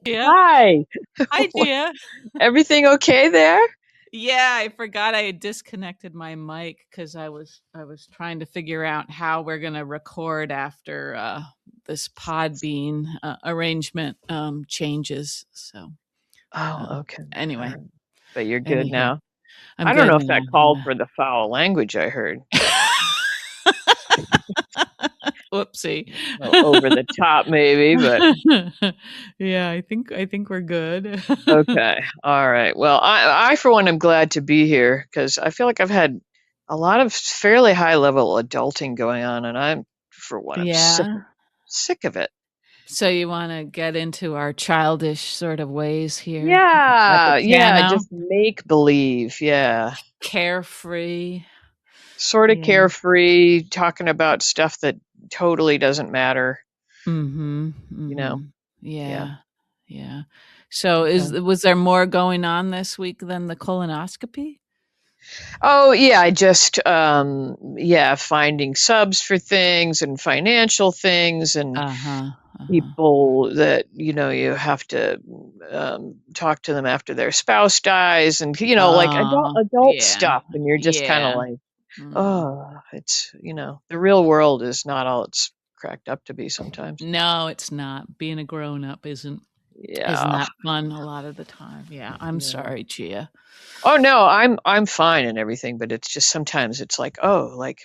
Yeah. Hi. Hi, Gia. Everything okay there? Yeah, I forgot I had disconnected my mic because I was trying to figure out how we're gonna record after this Podbean arrangement changes. So Oh, okay. All anyway, right. But you're good anyhow, now. I'm I don't good know if now. that called for the foul language I heard, but Whoopsie. over the top maybe, but Yeah, I think we're good. okay. All right. Well, I for one am glad to be here because I feel like I've had a lot of fairly high level adulting going on, and I'm for one I'm Yeah. sick of it. So you want to get into our childish sort of ways here at the Yeah, yeah, piano? just make believe. Yeah. Carefree. Sort of Yeah. carefree, talking about stuff that totally doesn't matter, Mhm. you know? Mhm. Yeah. Yeah. Yeah. So Okay. was there more going on this week than the colonoscopy? Oh, yeah, I just, yeah, finding subs for things and financial things and Uh-huh. Uh-huh. people that, you have to talk to them after their spouse dies and, like Oh, adult yeah. stuff. And you're just kind of Yeah. like, Mm. oh, it's, the real world is not all it's cracked up to be sometimes. No, it's not. Being a grown up isn't Yeah. that fun a lot of the time. Yeah, I'm Yeah. sorry, Gia. Oh no, I'm fine and everything, but it's just sometimes it's like, oh, like,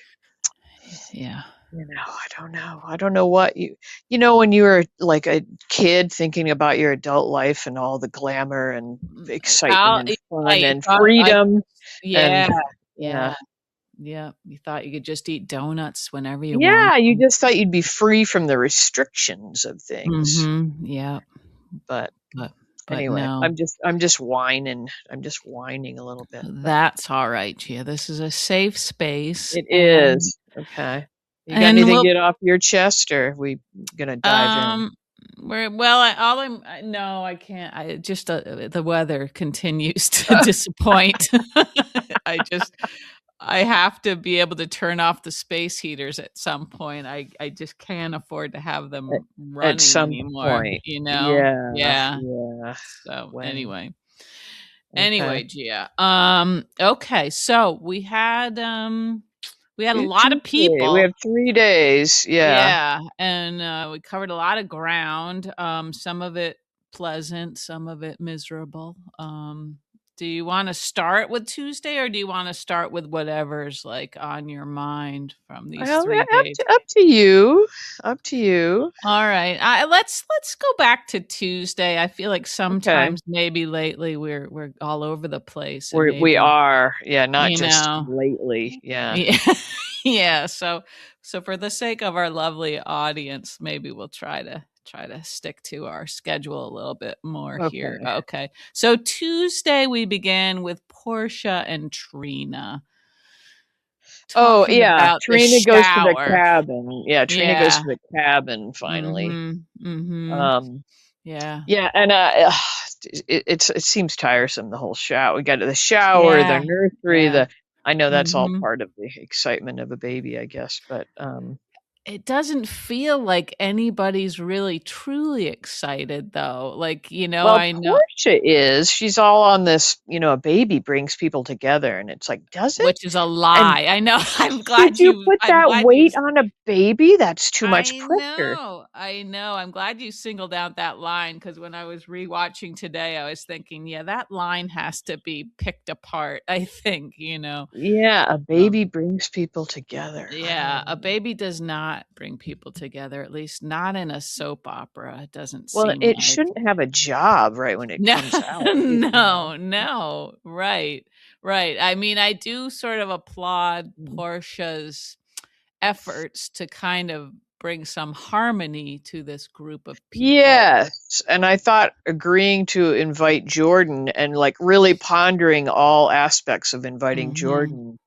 Yeah. I don't know. I don't know what when you were like a kid thinking about your adult life and all the glamour and excitement I'll and yeah, fun you and thought I freedom yeah, and yeah, yeah. yeah. You thought you could just eat donuts whenever you want. Yeah, you just thought you'd be free from the restrictions of things. Mhm. Yeah, But but anyway, no. I'm just whining. I'm just whining a little bit, but That's all right, Gia. This is a safe space it and is. Okay. You got and anything to we'll get off your chest or are we gonna dive in? um we're well, no, I can't. I just the weather continues to disappoint. I just I have to be able to turn off the space heaters at some point. I just can't afford to have At them at running some anymore, point. you know? Yeah, Yeah. yeah. So When anyway. okay. Anyway, Gia. Okay, so we had a We have lot of Tuesday. We people. have 3 days. Yeah. Yeah, and we covered a lot of ground. Some of it pleasant, some of it miserable. Do you want to start with Tuesday, or do you want to start with whatever's like on your mind from these Well, yeah, 3 days? up to you. Up to you. All right, let's go back to Tuesday. I feel like Okay. sometimes maybe lately we're all over the place, and We maybe are. Yeah, not you just know lately. Yeah. yeah. Yeah, so for the sake of our lovely audience, maybe we'll try to stick to our schedule a little bit more here. Okay. Okay. So Tuesday we began with Portia and Trina Oh, talking yeah. about the Trina goes to the shower. cabin. Yeah, Trina goes Yeah. to the cabin finally. Mhm. Mhm. Um, Yeah. yeah, and it seems tiresome the whole shower. We got the shower, the Yeah. nursery, Yeah. I know that's all Mhm. part of the excitement of a baby, I guess, but It doesn't feel like anybody's really truly excited though. Like, well, I know. Portia is. She's all on this, a baby brings people together, and it's like, does it? Which is a And lie. I know. I'm did glad you you put I'm that glad you weight on a baby? That's too much I pressure. know. I know. I'm glad you singled out that line because when I was rewatching today, I was thinking, yeah, that line has to be picked apart, I think. Yeah, a Um, baby brings people together. I don't yeah, a know. baby does not bring people together, at least not in a soap opera. It doesn't Well, seem it like. shouldn't have a job right when it No, comes out. no, no. Right, right. I mean, I do sort of applaud Mm. Portia's efforts to kind of bring some harmony to this group of people. Yes, and I thought agreeing to invite Jordan and like really pondering all aspects of inviting Mhm. Jordan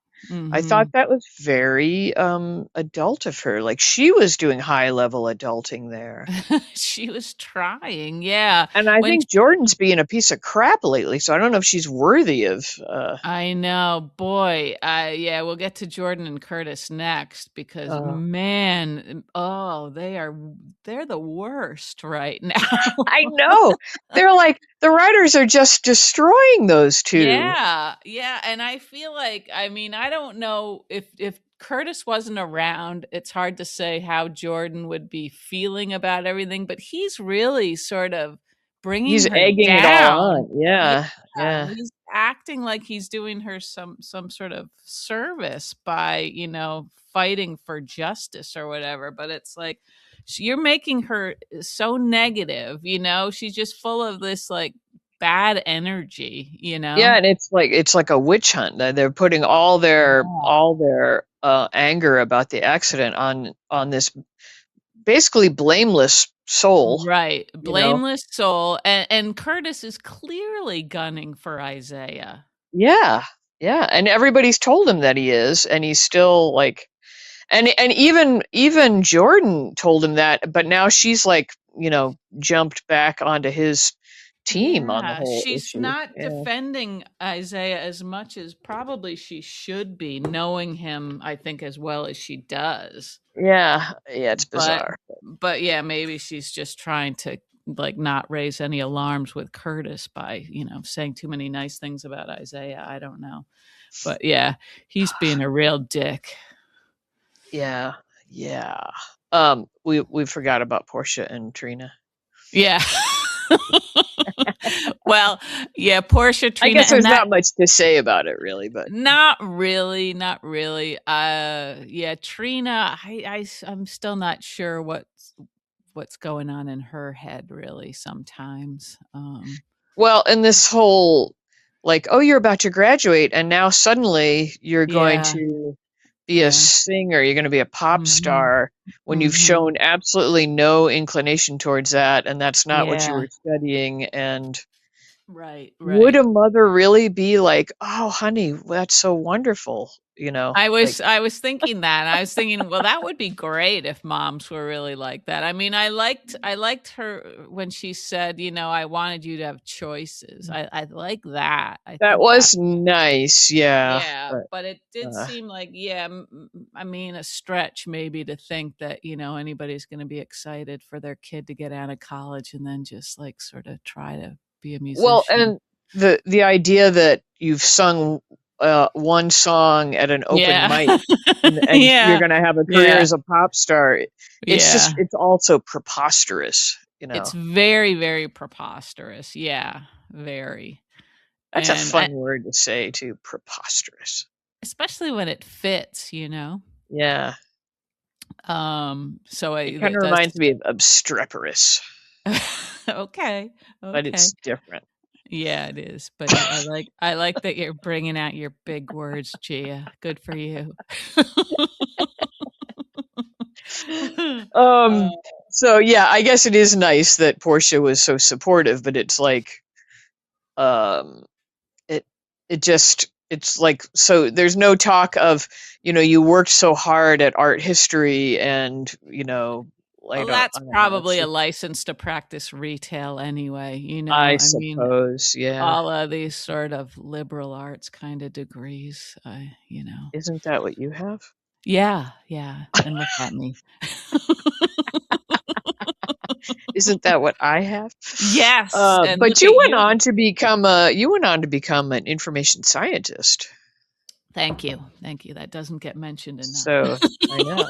I thought Mhm. that was very adult of her. Like she was doing high level adulting there. She was trying, yeah. And I When think Jordan's being a piece of crap lately, so I don't know if she's worthy of I know, boy, yeah, we'll get to Jordan and Curtis next because, uh man, oh, they're the worst right now. I know. They're like the writers are just destroying those two. Yeah, yeah, and I feel like I mean, I don't know if Curtis wasn't around, it's hard to say how Jordan would be feeling about everything, but he's really sort of bringing He's her egging it all down. on. Yeah, Yeah. Yeah. he's acting like he's doing her some sort of service by, fighting for justice or whatever, but it's like you're making her so negative, she's just full of this like bad energy, you Yeah, know? and it's like a witch hunt. They're putting Yeah. all their anger about the accident on this basically blameless soul, Right. you know. Blameless soul. And Curtis is clearly gunning for Isaiah. Yeah. Yeah, and everybody's told him that he is, and he's still like, and even Jordan told him that, but now she's like, jumped back onto his team on the Yeah. whole She's issue. not Yeah. defending Isaiah as much as probably she should be, knowing him, I think, as well as she does. Yeah, yeah, it's But bizarre. but yeah, maybe she's just trying to like not raise any alarms with Curtis by, saying too many nice things about Isaiah. I don't know. But yeah, he's being a real dick. Yeah, yeah. We forgot about Portia and Trina. Yeah. Well, yeah, Portia, I Trina, guess and there's that not much to say about it, really, but not really, not really. Yeah, Trina, I'm still not sure what's going on in her head really sometimes. well, and this whole like, oh, you're about to graduate, and now suddenly you're going Yeah, to be a yeah. singer, you're going to be a pop Mhm. star when you've Mhm. shown absolutely no inclination towards that, and that's not what you Yeah. were studying. And Right, would right. a mother really be like, oh, honey, that's so wonderful, like, I was thinking that. I was thinking, well, that would be great if moms were really like that. I mean, I liked her when she said, I wanted you to have choices. I like that. I that think that was nice, yeah, yeah, but but it did uh, seem like, yeah, I mean, a stretch maybe to think that, anybody's going to be excited for their kid to get out of college and then just like sort of try to be a well, musician. and the idea that you've sung one song at an open Yeah. mic and you're Yeah. going to have a career Yeah. as a pop star, Yeah. it's also preposterous. It's very, very preposterous. Yeah, very. That's a And fun word to say too, preposterous. especially when it fits. Yeah, So it I kind that of does reminds me of obstreperous, Okay. but Okay. it's different. Yeah, it is, but I like that you're bringing out your big words, Gia. Good for you. Uh, um so yeah, I guess it is nice that Portia was so supportive, but it's like um it it just it's like, so there's no talk of, you worked so hard at art history, and well, I that's don't know, it's probably a just, license to practice retail anyway, I I mean, suppose, yeah. all of these sort of liberal arts kinda degrees, Isn't that what you have? Yeah, yeah, and look at me. Isn't that what I have? Yes, and But look at you. you went on to become an information scientist. Thank you, that doesn't get mentioned enough. So I know.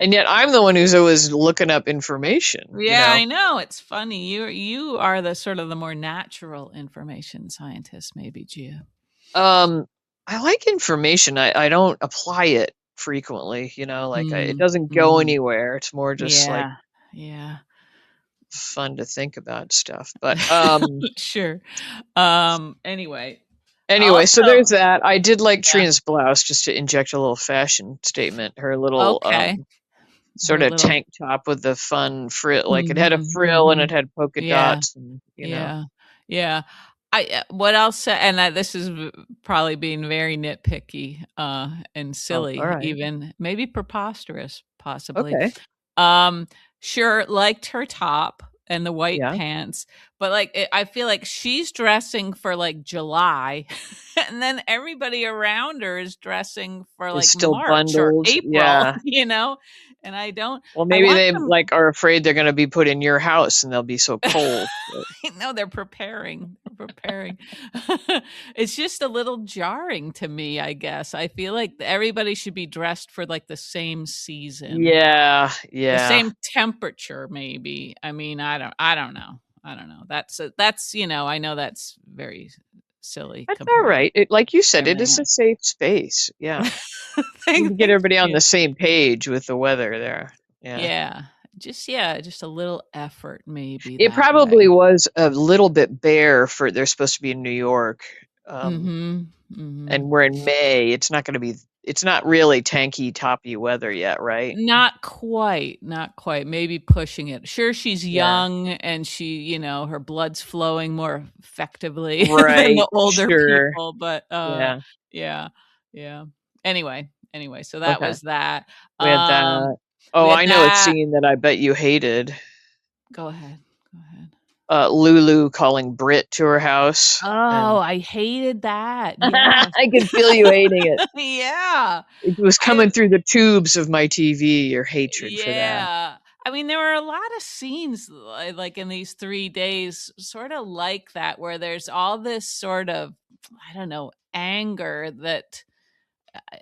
And yet I'm the one who's always looking up information, you Yeah, know. I know, it's funny. You are the sort of the more natural information scientist, maybe, Gia. Um, I like information. I don't apply it frequently, like it Mm, doesn't go mhm. anywhere. It's more just like Yeah, yeah. fun to think about stuff. But Sure. Anyway, anyway, so also there's that. I did like yeah, Trina's blouse, just to inject a little fashion statement. Her little okay. sort Her of little tank top with the fun frill, like it had a mhm, frill and mhm. it had polka Yeah, dots, and yeah, yeah. what else and this is probably being very nitpicky, and Oh, all silly, right. even maybe preposterous, possibly. Okay. Um, sure, liked her top and the white Yeah. pants, but, like, I feel like she's dressing for, like, July, and then everybody around her is dressing for, It's like, still March or bundled. April, Yeah. you know? And I don't Well, I maybe want they, them like, are afraid they're gonna be put in your house and they'll be so cold. But no, they're preparing. They're preparing. It's just a little jarring to me, I guess. I feel like everybody should be dressed for like the same season, yeah, the yeah. same temperature, maybe. I mean, I don't know. I don't know. That's, I know that's very silly That's all compared to right. It, like you said, it is everything a safe space. Yeah. Need to get thank everybody on you. the same page with the weather there. Yeah. Yeah, just a little effort maybe It that probably way. was a little bit bare for they're supposed to be in New York. Mhm. Mhm. And we're in May. It's not gonna be it's not really tanky toppy weather yet, right? Not quite, not quite, maybe pushing it. Sure, she's Yeah. young and her blood's flowing more effectively than Right. the older Sure. people, but, Yeah. yeah, yeah. Anyway, so that Okay. was that. We had Um, that. we Oh, had I know a that scene that I bet you hated. Go ahead, go ahead. Lulu calling Britt to her house, Oh, and I hated that, yes. I can feel you hating it. Yeah. It was I coming through the tubes of my TV, your hatred for that. Yeah. I mean, there were a lot of scenes like in these 3 days sort of like that where there's all this sort of, I don't know, anger that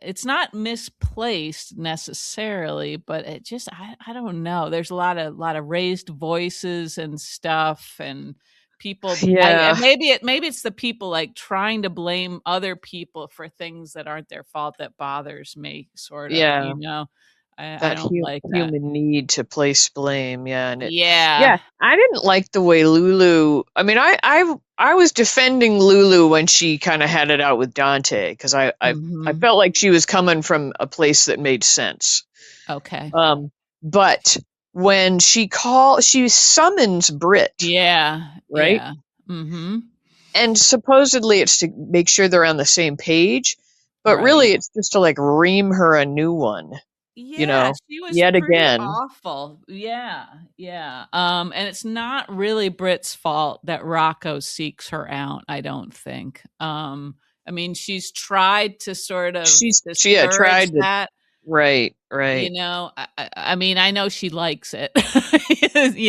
it's not misplaced necessarily, but it just I don't know. There's a lot of raised voices and stuff and people I Yeah. maybe it's the people like trying to blame other people for things that aren't their fault that bothers me sort of, Yeah. I That don't like that. human need to place blame, yeah, and it Yeah. yeah, I didn't like the way Lulu I mean, I was defending Lulu when she kinda had it out with Dante because I Mhm. felt like she was coming from a place that made sense. Okay. Um, but when she summons Britt, Yeah. right? Yeah. Mhm. And supposedly it's to make sure they're on the same page, but Right. really it's just to, like, ream her a new one, Yeah, she was yet pretty again. awful. Yeah, yeah. And it's not really Britt's fault that Rocco seeks her out, I don't think. I mean, she's tried to sort of She had discourage tried to that, right, right. I mean, I know she likes it. I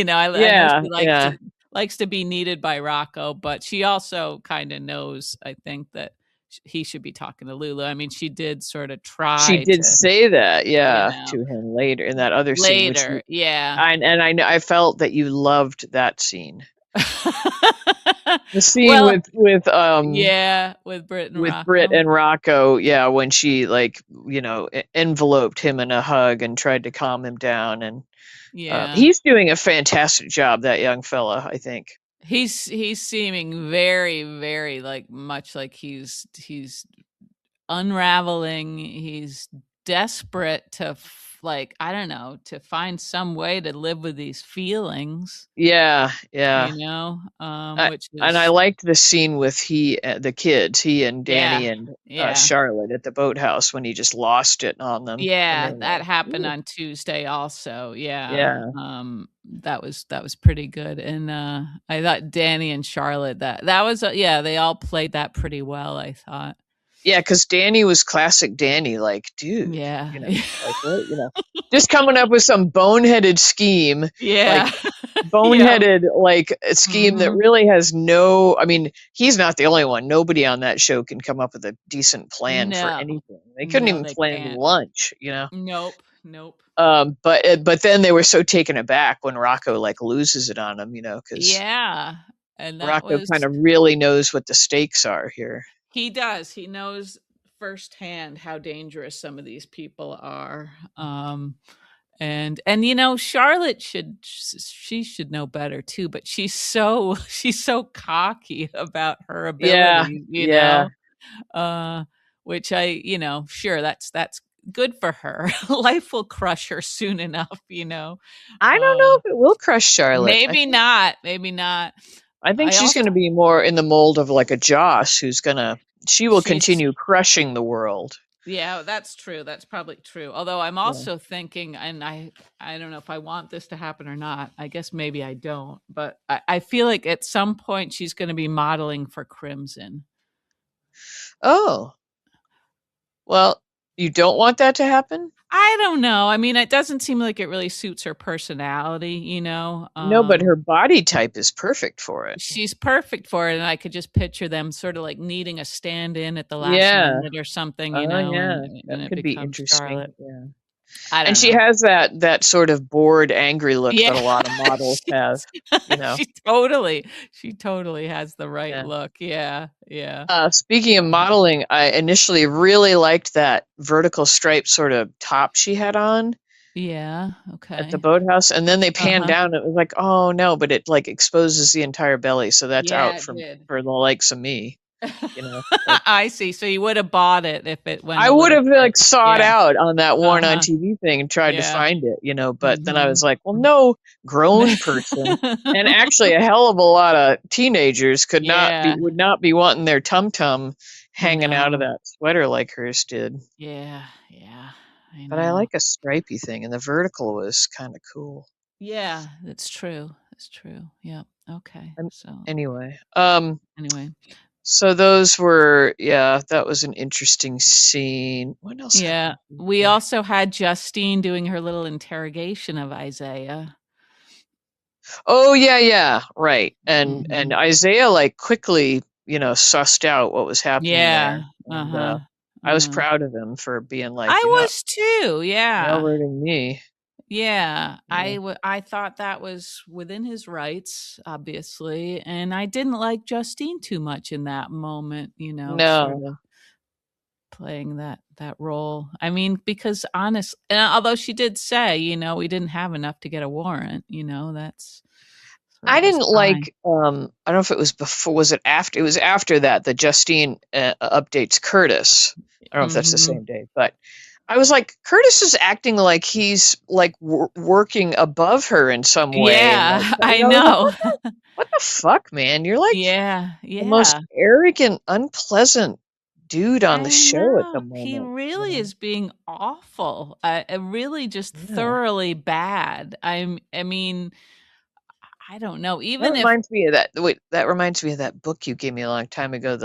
know Yeah, she yeah. likes to be needed by Rocco, but she also kinda knows, I think, that he should be talking to Lulu. I mean, she did sorta She try did to, say that, you yeah, know to him later in that other scene, which you later, yeah. I know I felt that you loved that scene. The scene Well, with yeah, with Britt and with Britt Rocco. and Rocco, yeah, when she, like, enveloped him in a hug and tried to calm him down, and, Yeah. he's doing a fantastic job, that young fella, I think. He's seeming very, very, like, much like he's unraveling, he's desperate to like, I don't know, to find some way to live with these feelings, Yeah, yeah. which And I is liked the scene with the kids, he and yeah, Danny and, yeah. Charlotte at the boathouse when he just lost it on them, and Yeah, they're that like, happened "Ooh." on Tuesday also, yeah, Yeah. that was pretty good, and, I thought Danny and Charlotte, that was, yeah, they all played that pretty well, I thought. Yeah, because Danny was classic Danny, like, "Dude," Yeah. like, "What?" Just coming up with some boneheaded scheme, like, Yeah. Yep. boneheaded, like, a scheme that Mhm. really has no I mean, he's not the only one, nobody on that show can come up with a decent plan for No. anything. They couldn't No, even they plan can't. lunch. Nope, nope. But then they were so taken aback when Rocco, like, loses it on because Yeah, and that Rocco was kind of really knows what the stakes are here. he does, he knows firsthand how dangerous some of these people are, and Charlotte she should know better too, but she's so she's so cocky about her Yeah, abilities, yeah. which sure, that's good for her. Life will crush her soon enough. I don't Uh, know if it will crush Charlotte. I maybe think not, maybe not. I think I she's also going to be more in the mold of like a Joss, she will she's continue crushing the world. yeah, that's true. That's probably true. Although I'm Yeah. also thinking, and I don't know if I want this to happen or not. I guess maybe I don't, but I feel like at some point she's going to be modeling for Crimson. Oh, well, you don't want that to happen? I don't know. I mean, it doesn't seem like it really suits her personality, you know. No, but her body type is perfect for it. She's perfect for it, and I could just picture them sort of like needing a stand-in at the last Yeah. minute or something, you Oh, know, yeah. and That it could be becomes Charlotte. interesting. Yeah. I And don't she know. has that sort of bored, angry look Yeah, that a lot of models have, she's you know. she totally has the right Yeah. look. Yeah, yeah. Speaking of Um, modeling, I initially really liked that vertical stripe sort of top she had on yeah, at the okay. boathouse, and then they panned Uh-huh. down. It was like, oh no, but it like exposes the entire belly, so that's Yeah, out it did. for the likes of me, you know. Like I see. So you would have bought it if it went I a would little have like further. sought Yeah. out on that worn on Uh-huh. TV thing and tried to Yeah. find it, you know, but then I was Mhm. like, well, no grown person. And actually a hell of a lot of teenagers Yeah. would not be wanting their tum tum hanging out of No. that sweater like hers did. Yeah, yeah. I But I know. like a stripey thing, and the vertical was kind of cool. Yeah, that's true. That's true. Yep. Okay. And So anyway, anyway, so those were, yeah, that was an interesting scene. What else yeah. happened We here? also had Justine doing her little interrogation of Isaiah. Oh yeah, yeah, right. And Mhm. Isaiah like quickly, sussed out what was happening there, Yeah. and Uh-huh. I was Uh-huh. proud of him for being like, I you're not was too. Yeah. railroading me. Yeah. Yeah. I thought that was within his rights, obviously, and I didn't like Justine too much in that moment, you know, sort of No, playing that role. I mean, because honest and although she did say, you know, we didn't have enough to get a warrant, you know, that's sort I of a didn't sign. like. I don't know if it was before. Was it after? It was after that Justine updates Curtis. I don't know if that's the Mhm. same day, but I was like, Curtis is acting like he's like working above her in some way, and like, Yeah, I I was like, know. what the fuck, man? You're like Yeah, the most yeah. arrogant, unpleasant dude on the I show at the know. He moment. really is being awful. Really just Yeah. thoroughly bad. I mean, I don't know. That Even if reminds me of that. Wait, that reminds me of that book you gave me a long time ago.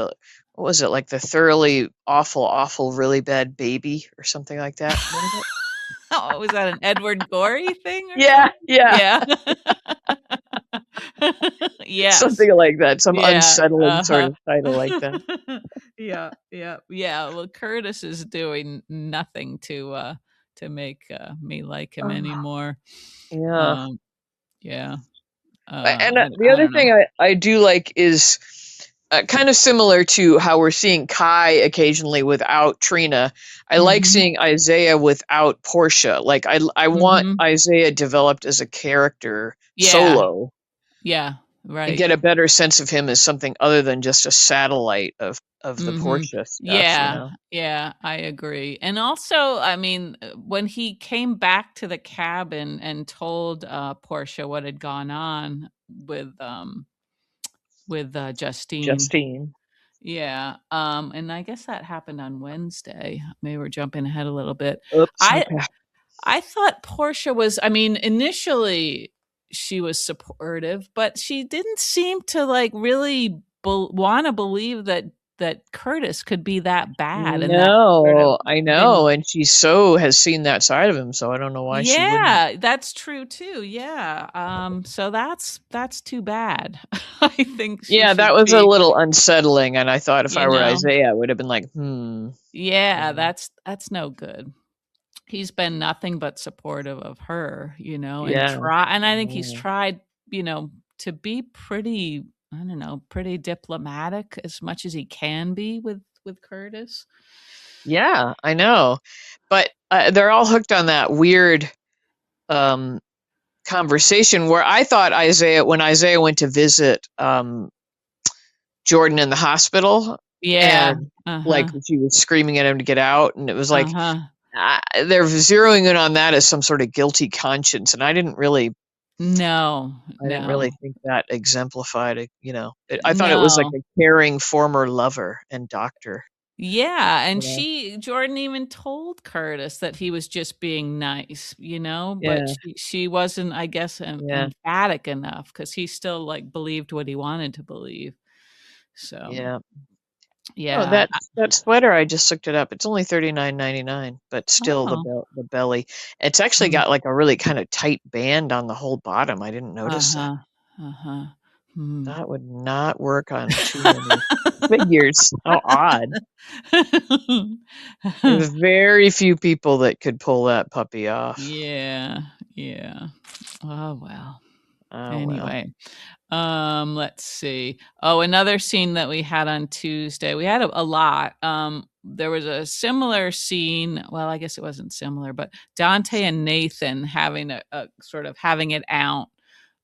What was it, like the thoroughly awful, awful, really bad baby or something like that? Remember that? oh, was that an Edward Gorey thing or Yeah, something? yeah, Yeah. Yes. something like that. Some Yeah, unsettling sort uh-huh. of title like that. Yeah, yeah, yeah, well, Curtis is doing nothing to make, me like him Oh, anymore. yeah. Um, yeah, And the I other don't know. thing I do like is kind of similar to how we're seeing Kai occasionally without Trina. I like Mhm, seeing Isaiah without Portia. Like I want mhm. Isaiah developed as a character Yeah, solo yeah, and right. get a better sense of him as something other than just a satellite of the Mhm. Portia stuff, you Yeah, know. yeah, I agree. And also, I mean, when he came back to the cabin and told, Portia what had gone on with, Justine. Justine. Yeah, and I guess that happened on Wednesday. Maybe we're jumping ahead a little bit. Oops. I Okay. I thought Portia was I mean, initially, she was supportive, but she didn't seem to, like, really wanna believe that Curtis could be that bad and that sort of No, I vin know, and she so has seen that side of him, so I don't know why she wouldn't. Yeah, that's true too, yeah, so that's too bad. I think she Yeah, that should was a be, little unsettling, and I thought if you I were know Isaiah, I would have been like, "Hmm." Yeah, Yeah. that's no good. He's been nothing but supportive of her, you know, Yeah. and I think he's Yeah. tried, you know, to be pretty, I don't know, pretty diplomatic as much as he can be with Curtis. Yeah, I know. But, they're all hooked on that weird, um, conversation where I thought when Isaiah went to visit, Jordan in the hospital, Yeah. and, like, Uh-huh. she was screaming at him to get out, and it was like, Uh-huh. they're zeroing in on that as some sort of guilty conscience, and I didn't really No, I didn't really no. think that exemplified it, I thought it was like No. a caring former lover and doctor, Yeah, you and know? Jordan even told Curtis that he was just being nice, but Yeah, she wasn't, I guess, yeah, emphatic enough because he still, like, believed what he wanted to believe. So, yeah. Oh, yeah. that sweater, I just looked it up. It's only 39.99, but still Oh. the belly. It's actually Mm. got like a really kind of tight band on the whole bottom. I didn't notice that. Uh-huh. Uh-huh. Hmm. That would not work on too many figures. How odd. There's very few people that could pull that puppy off. Yeah, yeah. Oh, well. Oh well. Anyway, let's see. Oh, another scene that we had on Tuesday. We had a lot. There was a similar scene. Well, I guess it wasn't similar, but Dante and Nathan having a sort of having it out.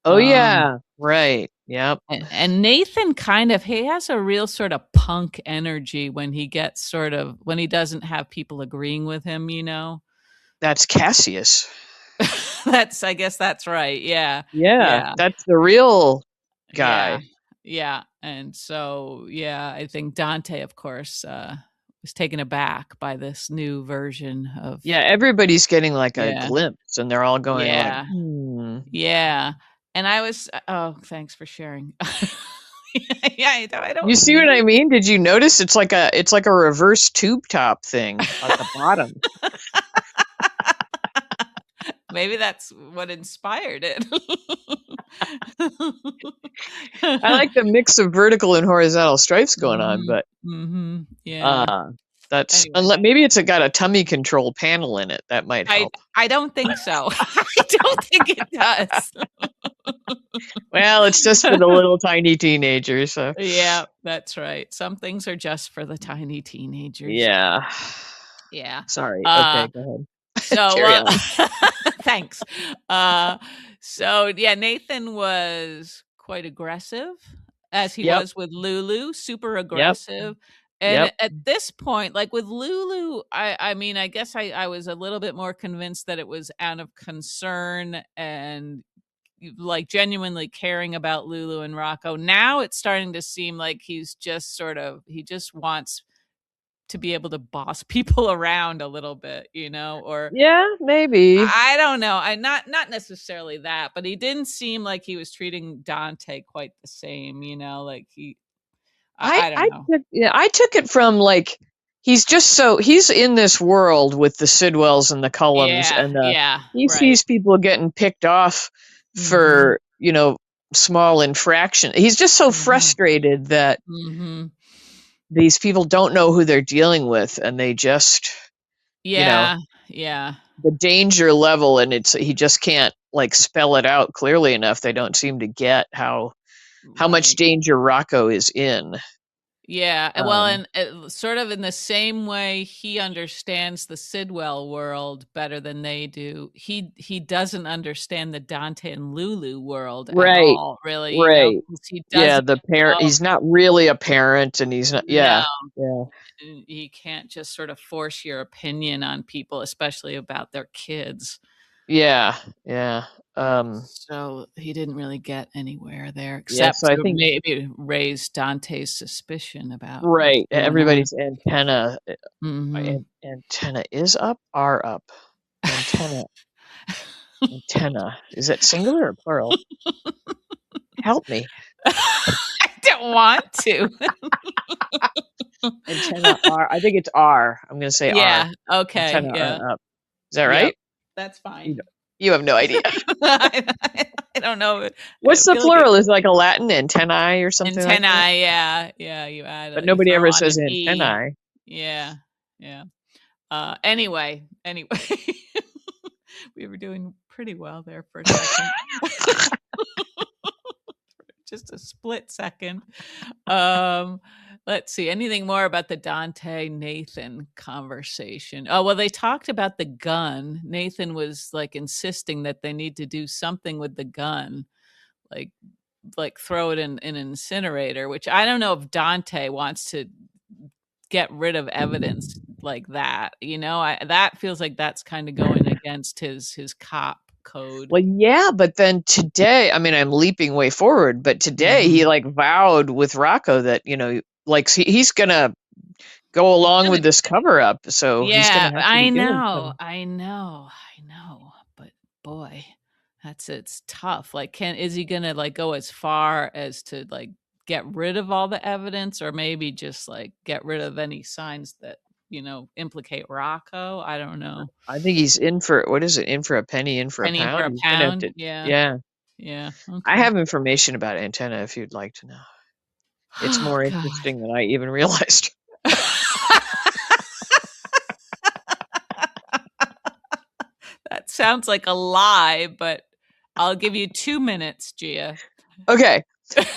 Oh Um, yeah. Right. Yep. and Nathan kind of he has a real sort of punk energy when he gets when he doesn't have people agreeing with him. That's Cassius. I guess that's right. Yeah. Yeah, Yeah. that's the real Yeah. guy. Yeah. And so, yeah, I think Dante, of course, was taken aback by this new version of, Yeah, everybody's getting like a yeah, glimpse and they're all going like, yeah, "Hmm." yeah. And oh, thanks for sharing. Yeah, I You don't see what I need, mean? Did you notice it's like a reverse tube top thing at the bottom? maybe that's what inspired it. I like the mix of vertical and horizontal stripes going on, Hmm. but Hmm. Yeah. uh that's Anyway. unless maybe it's got a tummy control panel in it. That might I help. I don't think so. I don't think it does. Well, it's just for the little tiny teenagers, so Yeah, that's right. Some things are just for the tiny teenagers. yeah. Yeah. Sorry. Uh, Okay, go ahead. so, Carry on. thanks. Uh, so yeah, Nathan was quite aggressive as he Yep. was with Lulu, super Yep. aggressive. And Yep. at this point, like with Lulu, I mean, I guess I was a little bit more convinced that it was out of concern and like genuinely caring about Lulu and Rocco. Now it's starting to seem like he just wants to be able to boss people around a little bit, or Yeah, maybe. I don't know. I not necessarily that, but he didn't seem like he was treating Dante quite the same, like I don't know. I took it from like he's in this world with the Sidwells and the Cullums Yeah, and yeah, he right. sees people getting picked off Mhm. for small infraction. He's just so Mhm. frustrated that Mhm. these people don't know who they're dealing with and they just you know Yeah, yeah, the danger level, and he just can't like spell it out clearly enough. They don't seem to get how much right. danger Rocco is in. Yeah, well, um and sort of in the same way he understands the Sidwell world better than they do. He doesn't understand the Dante and Lulu world at right. all, really, Right. 'cause he Yeah, doesn't the parent, know. he's not really a parent and he's not, No, yeah. Yeah. you can't just sort of force your opinion on people, especially about their kids. Yeah. Yeah. Um So he didn't really get anywhere there, yeah, except so I to think maybe raise Dante's suspicion about what's right, going on. everybody's antenna Mhm. antenna is up, are up. Antenna antenna. Is that singular or plural? Help me. I don't want to. Antenna are, I think it's R. I'm gonna say R. Yeah, okay, Antenna yeah, are up. Is that yep, right? that's You fine. don't, you have no idea. I don't know, What's I the feel like it plural? Is it like a Latin antennae or something like that? antennae, yeah, yeah, But you nobody throw ever on says an E. antennae. Yeah, yeah. Anyway, we were doing pretty well there for a second. Just a split second. Um, let's see. Anything more about the Dante Nathan conversation? Oh, well, they talked about the gun. Nathan was like insisting that they need to do something with the gun, like throw it in an incinerator, which I don't know if Dante wants to get rid of evidence like that. That feels like that's kind of going against his cop code. Well, yeah, but then today, I mean, I'm leaping way forward, but today he Mhm. like vowed with Rocco that, like he's gonna go He's along with gonna this cover up, so he's Yeah, gonna have to be I doing know, some. I know, I know, but boy, it's tough. Like, is he gonna, like, go as far as to, like, get rid of all the evidence or maybe just, like, get rid of any signs that, implicate Rocco? I don't know. I think he's in for what is it? In for a penny, in for a Penny for pound. a He's gonna have pound? to, Yeah, yeah. yeah, I okay. have information about Antenna if you'd like to know. It's Oh, more god. interesting than I even realized. That sounds like a lie, but I'll give you 2 minutes, Gia. Okay,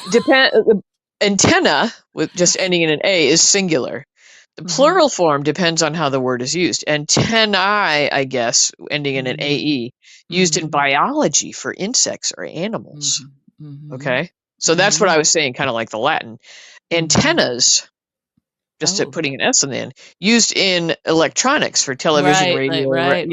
depend. Antenna with just ending in an A is singular. The Mhm, plural form depends on how the word is used. Antennae, I guess, ending in an mhm, AE, used in mhm, biology for insects or animals. mhm, mhm, Okay, so that's what mhm, I was saying, kind of like the Latin. mhm. Antennas, Oh, putting an S in the end, used in electronics for television, right, like, radio, right,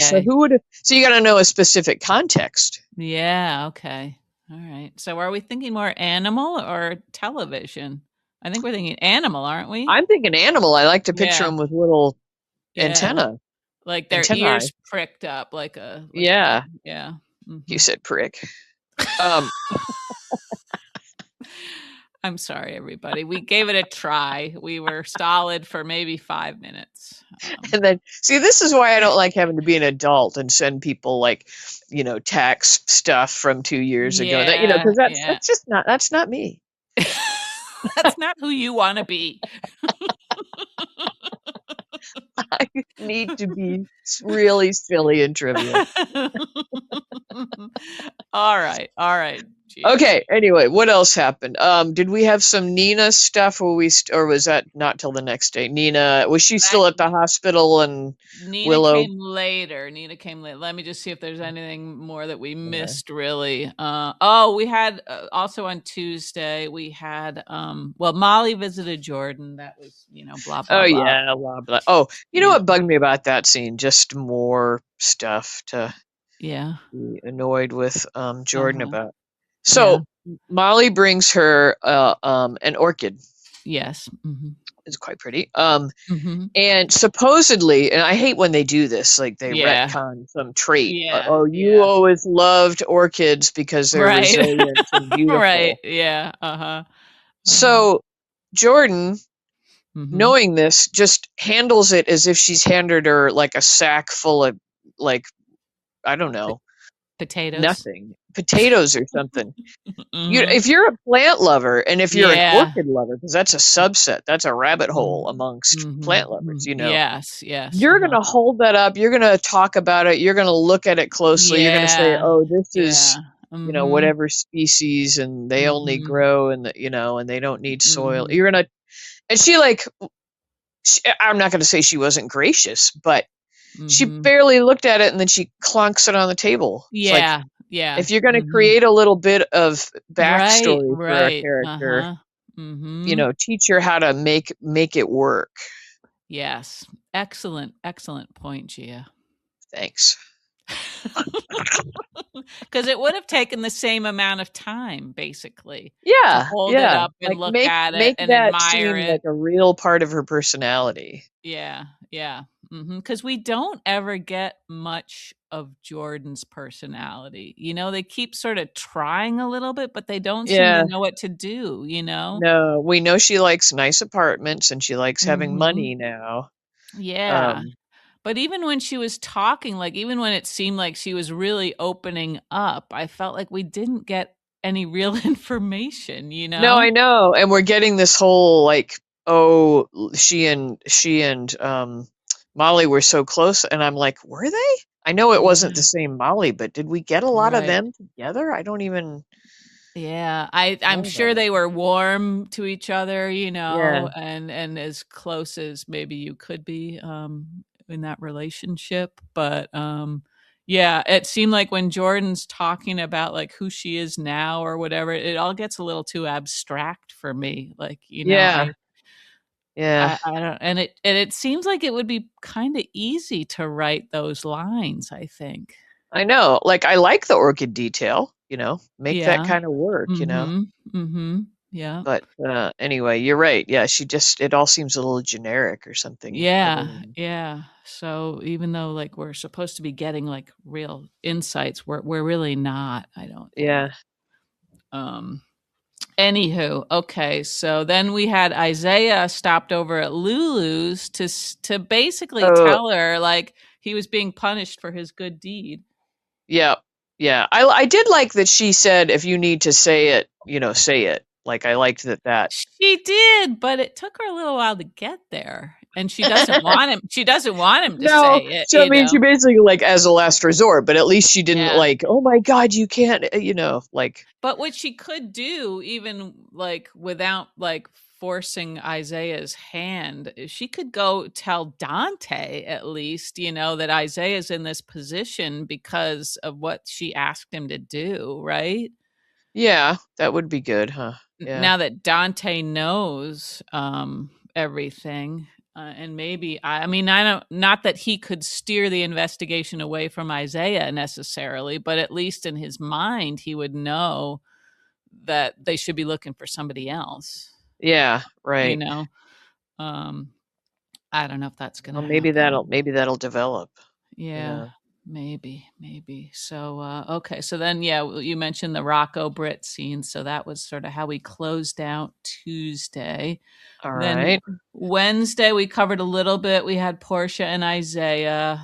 so okay. who would, so you got to know a specific context. Yeah, okay. Alright. So are we thinking more animal or television? I think we're thinking animal, aren't we? I'm thinking animal. I like to picture Yeah, them with little yeah. antenna, Like their antennae. ears pricked up like a Yeah, yeah. you Mhm. said prick. Um, I'm sorry, everybody. We gave it a try. We were solid for maybe 5 minutes. and then see, this is why I don't like having to be an adult and send people like, tax stuff from 2 years ago. That Yeah, because that's yeah. that's not me. That's not who you wanna be. I need to be really silly and trivial. Alright, Gia. Okay. Anyway, what else happened? Did we have some Nina stuff, or was that not till the next day? Nina, was she That still at the hospital and Nina Willow? came later. Nina came late. Let me just see if there's anything more that we Yeah. missed really. Oh, we had also on Tuesday, we had well, Molly visited Jordan. That was, blah Oh blah blah. yeah, blah blah. Oh, you know Yeah. what bugged me about that scene? Just more stuff to Yeah. be annoyed with Jordan Uh-huh. about. Yeah. So Molly brings her an orchid. Yes. Mhm. It's quite pretty. Mhm. And supposedly, and I hate when they do this, like they Yeah. retcon some trait. Yeah. Oh, you Yeah. always loved orchids because they're Right. resilient and Right. beautiful. Yeah. Uh-huh. Uh-huh. So Jordan, Mhm. knowing this, just handles it as if she's handed her like a sack full of, like, I don't P know, potatoes. nothing, potatoes or something. Mhm. If you're a plant lover and if you're an Yeah. orchid lover, because that's a subset, that's a rabbit hole Mhm. amongst Mhm. plant lovers, Mhm. Yes, yes, you're uh-huh. gonna hold that up, you're gonna talk about it, you're gonna look at it closely, you're gonna say, Yeah. "Oh, this is, Yeah. Mhm. whatever species, and they only Mhm. grow and and they don't need soil." Mhm. You're gonna, and she like, I'm not gonna say she wasn't gracious, but she Mhm. barely looked at it and then she clunks it on the table. It's like, Yeah. Yeah. if you're gonna Mhm. create a little bit of Right, backstory for a right. character, Uh-huh. Mhm. teach her how to make it work. Yes. Excellent, excellent point, Gia. Thanks. 'Cause it would have taken the same amount of time, basically, to Yeah, hold it yeah. up and Like look make at it make and that admire seem it. like a real part of her personality. Yeah, yeah, because we don't ever get much of Jordan's personality, they keep sorta trying a little bit, but they don't seem to Yeah. know what to do, you know? No, we know she likes nice apartments and she likes having Mhm. money now. Yeah, Um, but even when she was talking, like, even when it seemed like she was really opening up, I felt like we didn't get any real information, you no, know? I know, and we're getting this whole like, oh, she and Molly were so close, and I'm like, were they? I know it wasn't the Yeah, same Molly, but did we get a lot of right. them together? I don't even Yeah, I'm know sure that. they were warm to each other, Yeah. and as close as maybe you could be, in that relationship, but, yeah, it seemed like when Jordan's talking about, like, who she is now or whatever, it all gets a little too abstract for me, like, Yeah. Yeah. I don't and it seems like it would be kinda easy to write those lines, I think. I know. Like, I like the orchid detail, make that Yeah. kind of work. Mhm. Mhm. Yeah. But anyway, you're right. Yeah, it all seems a little generic or something. Yeah, Everyone. yeah. So even though like we're supposed to be getting like real insights, we're really not, I don't think. Yeah. Um Anywho, okay, so then we had Isaiah stopped over at Lulu's to basically Oh, tell her like he was being punished for his good deed. yeah. Yeah. I did like that she said, if you need to say it, say it. Like, I liked that. She did, but it took her a little while to get there, and she doesn't want him to say No, it, so I mean, she basically like as a last resort, but at least she didn't Yeah. like, oh my God, you can't, like, But what she could do, even like without like forcing Isaiah's hand, she could go tell Dante at least, that Isaiah's in this position because of what she asked him to do, right? yeah, that would be good, huh? Yeah. Now that Dante knows everything, and maybe I mean I don't not that he could steer the investigation away from Isaiah necessarily, but at least in his mind he would know that they should be looking for somebody else, Yeah, you right. know? Um, I don't know if that's Well, gonna happen. maybe that'll develop, you Yeah, know. maybe. So, okay. So then, yeah, you mentioned the Rocco Britt scene. So that was sort of how we closed out Tuesday. All Then right. Wednesday, we covered a little bit. We had Portia and Isaiah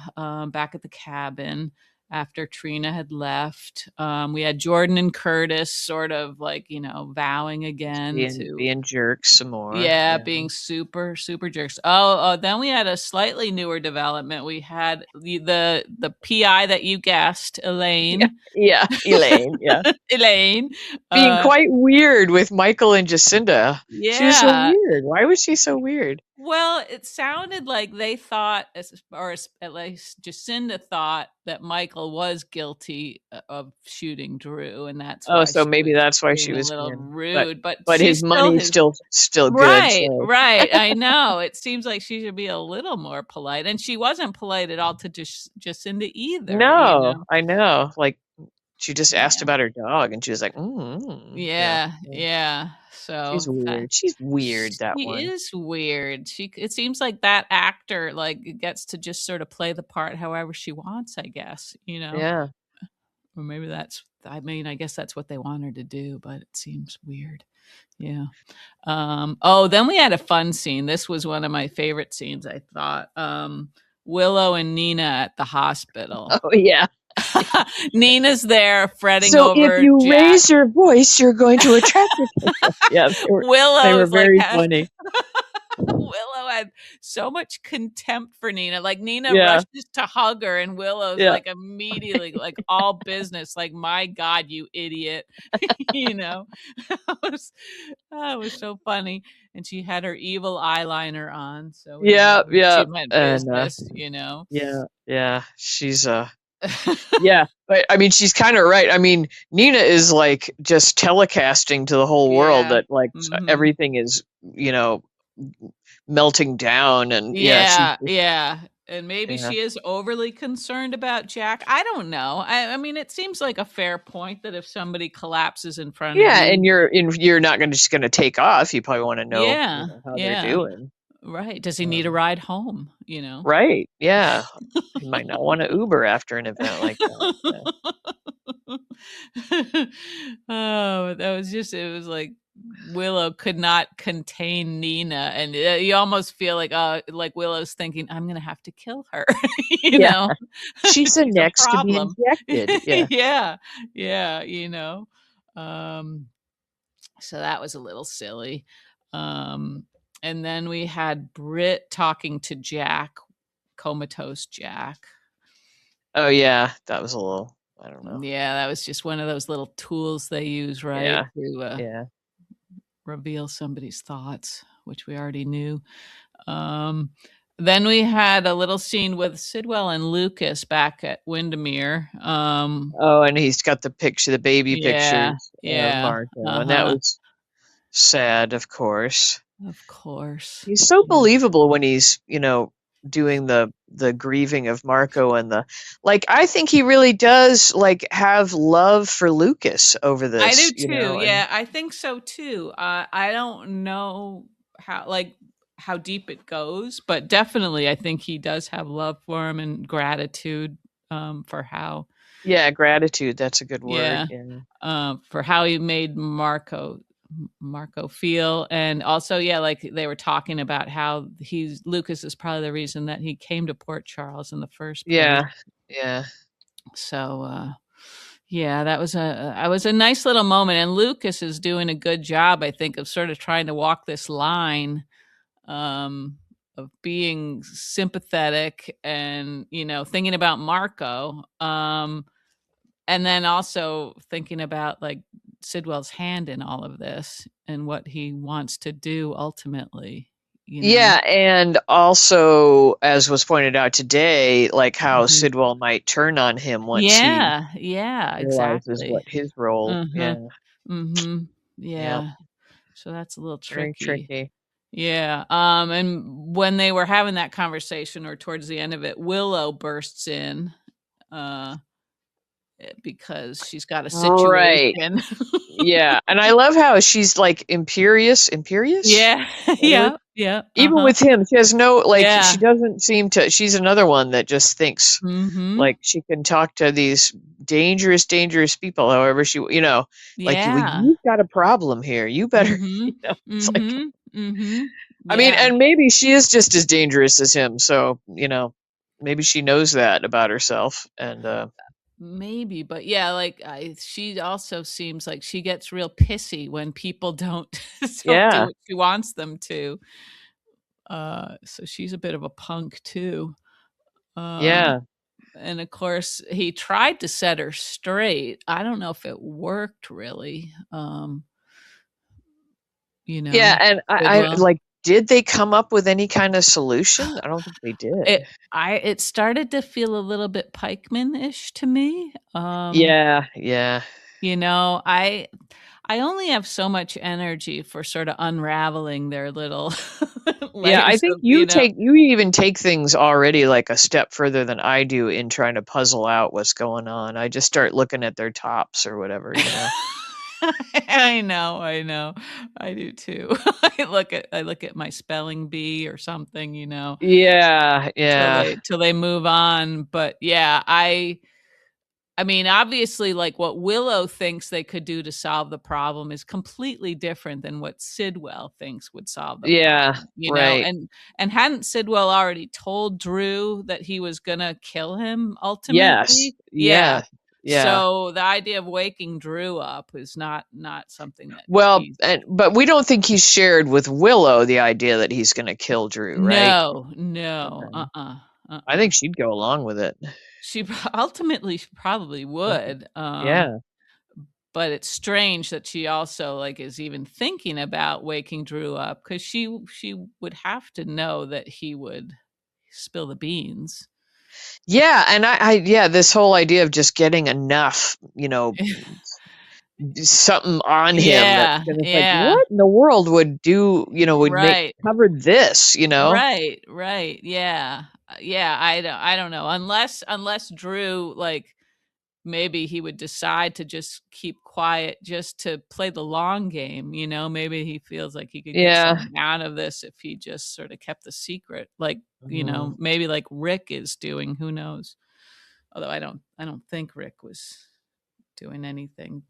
back at the cabin after Trina had left. We had Jordan and Curtis sort of like, vowing again to, Being jerks some more. yeah, Yeah. being super, super jerks. Oh, then we had a slightly newer development. We had the PI that you guessed, Yeah. Elaine. Yeah, Elaine, yeah. Elaine. Being Uh, quite weird with Michael and Jacinda. She was so yeah. weird. Why was she so weird? Well, it sounded like they thought, at least Jacinda thought that Michael was guilty of shooting Drew, and that's Oh, why so she maybe was that's why she being a was little being, but rude. But his she's still money's his. still good, Right, so right. I know. It seems like she should be a little more polite, and she wasn't polite at all to Jacinda either. no, I know. Like, she just asked Yeah, about her dog, and she was like, yeah, yeah, yeah. yeah. So She's weird. She's weird, that she one. is weird. It seems like that actor like gets to just sort of play the part however she wants, I guess, Yeah. Or maybe I mean, I guess that's what they want her to do, but it seems weird. Yeah. Oh, then we had a fun scene. This was one of my favorite scenes, I thought. Willow and Nina at the hospital. Oh, yeah. Nina's there fretting So if over you Jack. raise your voice, you're going to attract attention. Yeah, they Willow were is like very funny. Willow had so much contempt for Nina. Like Nina Yeah, rushes to hug her, and Willow's yeah, like immediately like all business. Like, my God, you idiot! you know, that was that was so funny. And she had her evil eyeliner on, so we yeah, knew yeah. she meant And business. yeah, yeah. She's yeah, but I mean, she's kind of right. I mean, Nina is like just telecasting to the whole world Yeah. that like Mhm. everything is, you know, melting down, and yeah, she's Yeah, just, yeah, and maybe yeah, she is overly concerned about Jack. I don't know. I mean, it seems like a fair point that if somebody collapses in front of yeah, and you. you're not gonna just gonna take off. You probably want to know, Yeah, how they're yeah, doing. right. Does he need a Um, ride home? right? Yeah, you might not want to Uber after an event like that. Yeah, Oh, that was just it was like Willow could not contain Nina, and you almost feel like Willow's thinking, "I'm gonna have to kill her," you yeah. know? She's the She's a next to be problem. injected. Yeah. Yeah, yeah. Um, so that was a little silly. Um, and then we had Britt talking to Jack, comatose Jack. Oh yeah, that was a little. I don't know. Yeah, that was just one of those little tools they use, right, Yeah, to yeah. reveal somebody's thoughts, which we already knew. Um, then we had a little scene with Sidwell and Lucas back at Windermere. Oh, and he's got the baby Yeah, pictures of yeah, Martha, and that uh-huh, was sad, of course. of course. He's so Yeah. believable when he's, doing the grieving of Marco and the like. I think he really does like have love for Lucas over I this, do too. and Yeah, I think so too. I don't know how deep it goes, but definitely I think he does have love for him and gratitude for how yeah, gratitude. That's a good word. yeah Yeah, for how he made Marco feel, and also yeah, like they were talking about how he's Lucas is probably the reason that he came to Port Charles in the first place. yeah, yeah, So yeah, that was a nice little moment, and Lucas is doing a good job, I think, of sort of trying to walk this line um, of being sympathetic and thinking about Marco, and then also thinking about like Sidwell's hand in all of this and what he wants to do ultimately. You know. yeah. And also, as was pointed out today, like how Mhm. Sidwell might turn on him once he Yeah, yeah, realizes what exactly. his role. Uh-huh. Yeah, Mhm. yeah, Yeah. So that's a little very tricky. tricky. Yeah. And when they were having that conversation or towards the end of it, Willow bursts in uh because she's got a Right. situation. Yeah, and I love how she's like imperious. Yeah. That word? Yeah. Yeah. Even Uh-huh. with him, she has no like she Yeah. doesn't seem to she's another one that just thinks Mhm. like she can talk to these dangerous people however she like well, Yeah. you've got a problem here. You better, Mhm. it's like Mhm. Mhm. I mean, Yeah. and maybe she is just as dangerous as him, so, maybe she knows that about herself and Maybe, but yeah, like she also seems like she gets real pissy when people don't don't do yeah. what she wants them to. So she's a bit of a punk too. Um, Yeah. and of course, he tried to set her straight. I don't know if it worked really. You Yeah, know, and did I well. like, did they come up with any kind of solution? I don't think they did. It started to feel a little bit Pikeman-ish to me. Yeah, yeah. You know, I only have so much energy for sort of unraveling their little Yeah, I layers think of, you know. you even take things already like a step further than I do in trying to puzzle out what's going on. I just start looking at their tops or whatever. I know, I know. I do too. I look at my spelling bee or something, Yeah, yeah. till they move on. But yeah, I mean, obviously, like what Willow thinks they could do to solve the problem is completely different than what Sidwell thinks would solve the Yeah, problem, right. and hadn't Sidwell already told Drew that he was gonna kill him Yes. ultimately? Yeah. Yeah. Yeah. So the idea of waking Drew up is not something that Well, he's but we don't think he's shared with Willow the idea that he's going to kill Drew, right? no, no, Okay. I uh-uh. think she'd go along with it. Ultimately she probably Mhm. would, Yeah. but it's strange that she also like is even thinking about waking Drew up because she would have to know that he would spill the beans. Yeah, and yeah, this whole idea of just getting enough, something on him that's Yeah, gonna like, yeah, what in the world would would make right, cover this? right, yeah, yeah. I don't know unless Drew like maybe he would decide to just keep quiet just to play the long game, maybe he feels like he could get Yeah. something out of this if he just sort of kept the secret, like, Mhm. maybe like Rick is doing, who knows? Although I don't think Rick was doing anything,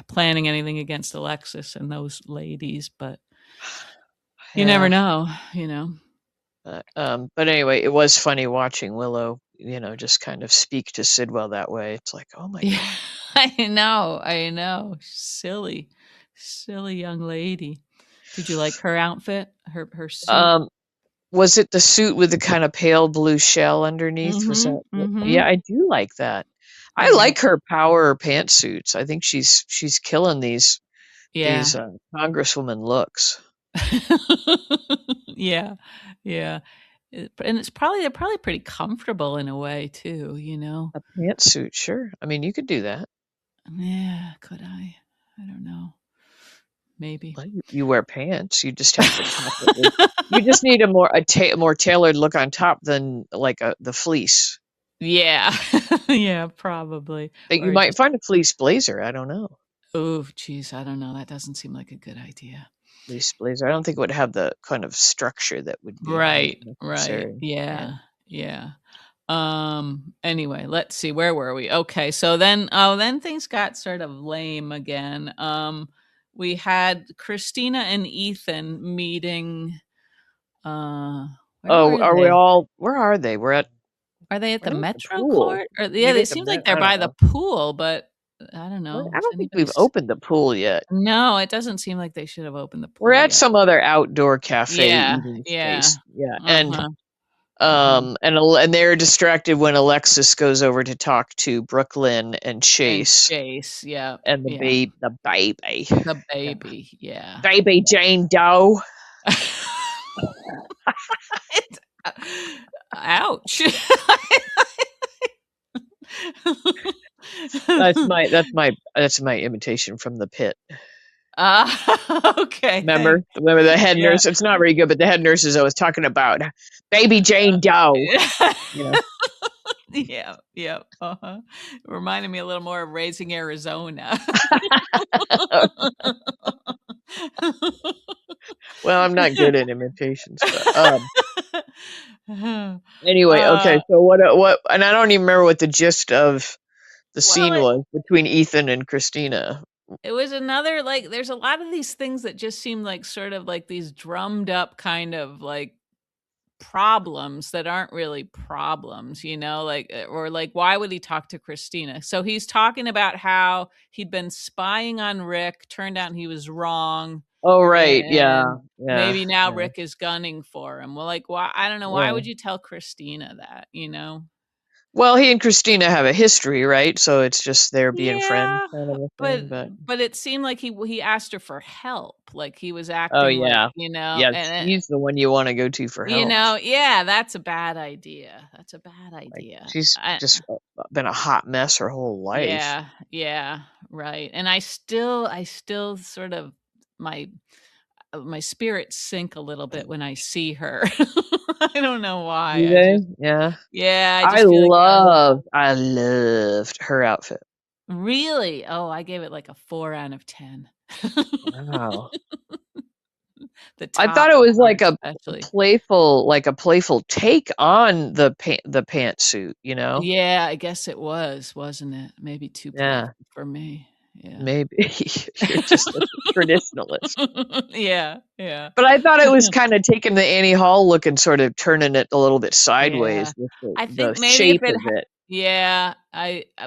planning anything against Alexis and those ladies, but you never Yeah. know. But anyway, it was funny watching Willow, just kind of speak to Sidwell that way. It's like, oh my Yeah, god. I know. Silly, silly young lady. Did you like her outfit? Her suit? Um, was it the suit with the kind of pale blue shell underneath? Was Mhm, that yeah, mhm. I do like that. I Yeah, like her power pantsuits. I think she's killing yeah. these congresswoman looks. Yeah, yeah. And they're probably pretty comfortable in a way too. A pantsuit, sure. I mean, you could do that. Yeah, could I? I don't know. maybe. Well, you wear pants. You just have to top it with. You just need more tailored look on top than like the fleece. Yeah. Yeah, probably. That you Or might just find a fleece blazer. I don't know. oh, geez, I don't know, that doesn't seem like a good idea. Fleece blazer. I don't think it would have the kind of structure that would be Right, right. necessary. Yeah. Yeah, yeah. Anyway, let's see, where were we? Okay, so then things got sort of lame again. We had Christina and Ethan meeting, uh, where Oh, were are we they? all? Where are they? Are they at the We're at the Metro pool. Court? Or yeah, Maybe it at the seems like Met. they're I don't by the know. pool, but I don't I know. Is don't think anybody we've s opened the pool yet. No, it doesn't seem like they should have opened the We're pool at yet. some other outdoor cafe Yeah, eating yeah. space. Yeah, Uh-huh, uh-huh. and they're distracted when Alexis goes over to talk to Brook Lynn and And Chase Chase, yep, and yeah. the baby, The yeah. baby, yeah, Baby Jane Doe. yeah. It ouch. That's my imitation from the pit. Okay, Remember? thanks. Remember the head Yeah. nurse? It's not very good, but the head nurse is always talking about baby Jane Doe. You know. Yeah, yeah, uh-huh. Reminded me a little more of Raising Arizona. Well, I'm not good at imitations, but Uh, anyway, okay. So what? And I don't even remember what the gist of the well, scene was between Ethan and Christina. it was another like, there's a lot of these things that just seem like sort of like these drummed up kind of like problems that aren't really problems, like, or like, why would he talk to Christina? So he's talking about how he'd been spying on Rick, turned out he was wrong, Oh, right. Yeah. and Yeah. maybe now Yeah. Rick is gunning for him. Well, like, why? I don't know. Why would Yeah. you tell Christina that? Well, he and Christina have a history, right? So it's just they're being friends Yeah, kind of a but thing, but but it seemed like he asked her for help, like he was oh, acting like, yeah. Yeah, and she's the one you wanna go to for help. yeah, that's a bad idea. That's a bad Like, idea. she's I just, been a hot mess her whole life. Yeah, yeah, right, and I still sort of my my spirits sink a little bit when I see her. I don't know why, Do I just they? Yeah. yeah, I I just feel like, I loved her outfit. really? Oh, I gave it like a 4 out of 10. Wow. The I thought top it was part like especially. a playful take on the pantsuit, you know? Yeah, I guess it was, wasn't it? Maybe too Yeah, playful for me. Yeah. maybe. You're just such a traditionalist. Yeah, yeah. But I thought it was kinda taking the Annie Hall look and sort of turning it a little bit Yeah. sideways with I the think maybe if shape it of it. yeah,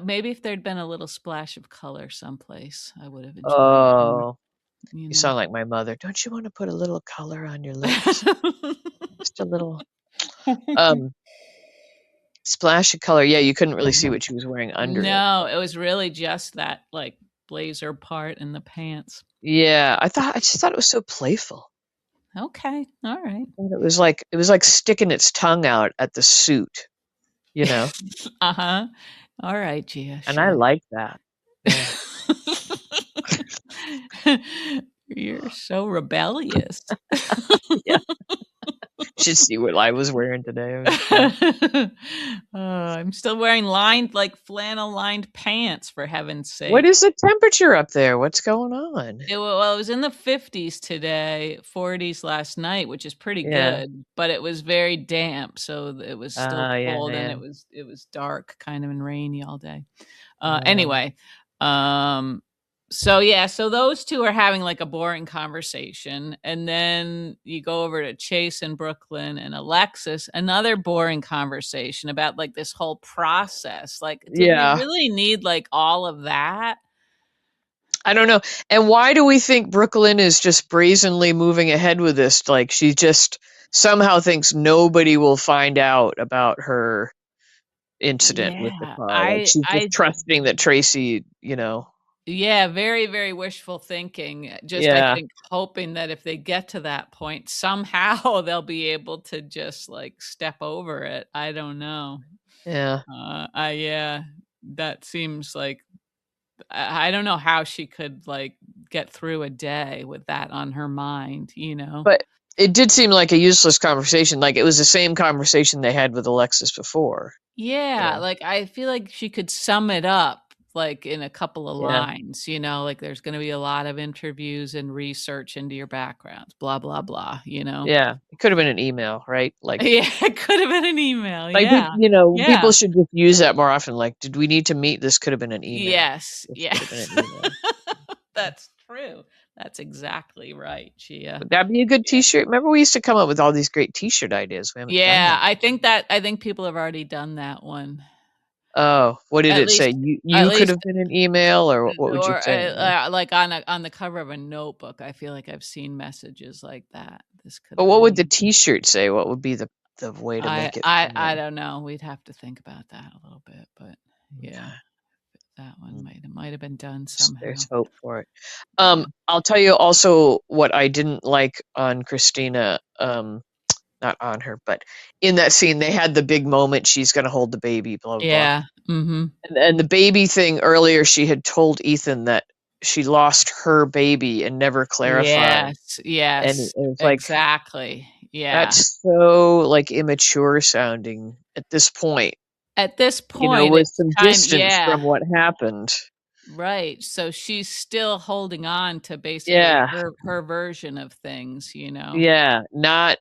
maybe if there'd been a little splash of color someplace, I would have enjoyed it more, Oh, you you know? sound like my mother. "Don't you wanna put a little color on your lips? Just a little, um, splash of color." Yeah, you couldn't really see what she was wearing under it, No, but it was really just that, like, blazer part in the pants. yeah, I just thought it was so playful. Okay, alright. And it was like sticking its tongue out at the suit, you know? Uh-huh. Alright, Gia, And I sure. like that. Yeah. You're so rebellious. Yeah. Should see what I was wearing today. It was fun. I'm still wearing lined, like, flannel-lined pants, for heaven's What sake. is the temperature up there? What's going on? It was in the 50s today, 40s last night, which is pretty Yeah. good, but it was very damp, so it was still Yeah, cold, and yeah. it was dark, kind of, and rainy all day. Uh, Anyway, um, so yeah, so those 2 are having, like, a boring conversation, and then you go over to Chase and Brooklyn and Alexis, another boring conversation about, like, this whole process. Like, did we yeah. really need, like, all of that? I don't know. And why do we think Brooklyn is just brazenly moving ahead with this? Like she just somehow thinks nobody will find out about her incident with the Yeah, car. Like I she's just I trusting that Tracy. Yeah, very, very wishful thinking. Just, I Yeah. think, hoping that if they get to that point, somehow they'll be able to just, like, step over it. I don't know. Yeah. Yeah, that seems like I don't know how she could, like, get through a day with that on her mind, you know? But it did seem like a useless conversation. Like it was the same conversation they had with Alexis before. You Yeah, know? like, I feel like she could sum it up, like, in a couple of Yeah. lines, you know, like, there's gonna be a lot of interviews and research into your backgrounds, blah, blah, blah, you know? Yeah. It could have been an email, right? Yeah, it could have been an email, Like yeah. people Yeah. should just use that more often. Like, did we need to meet? This could have been an email. Yes, This could have been yes. an email. That's true. That's exactly right, Gia. Would that be a good Yeah. T-shirt? Remember, we used to come up with all these great T-shirt ideas. We haven't done Yeah, that. I think people have already done that one. Oh, what did At it say? least You at could least have been an email, or what would you or, say? like, on the cover of a notebook, I feel like I've seen messages like that. This could But have what been would the an T-shirt say? What would be the way to make it? I don't know. We'd have to think about that a little bit, but yeah, Okay. that one might have been done There's somehow. hope for it. Yeah. I'll tell you also what I didn't like on Christina. Not on her, but in that scene, they had the big moment. She's going to hold the baby. Blah blah blah. Yeah. Mhm. And the baby thing earlier, she had told Ethan that she lost her baby and never clarified. Yes, And yes, it was like, exactly. Yeah. that's so like immature sounding at this point, At this point, with it's some kind distance yeah, from what happened. right. So she's still holding on to basically Yeah. her version of things, you know? Yeah. Not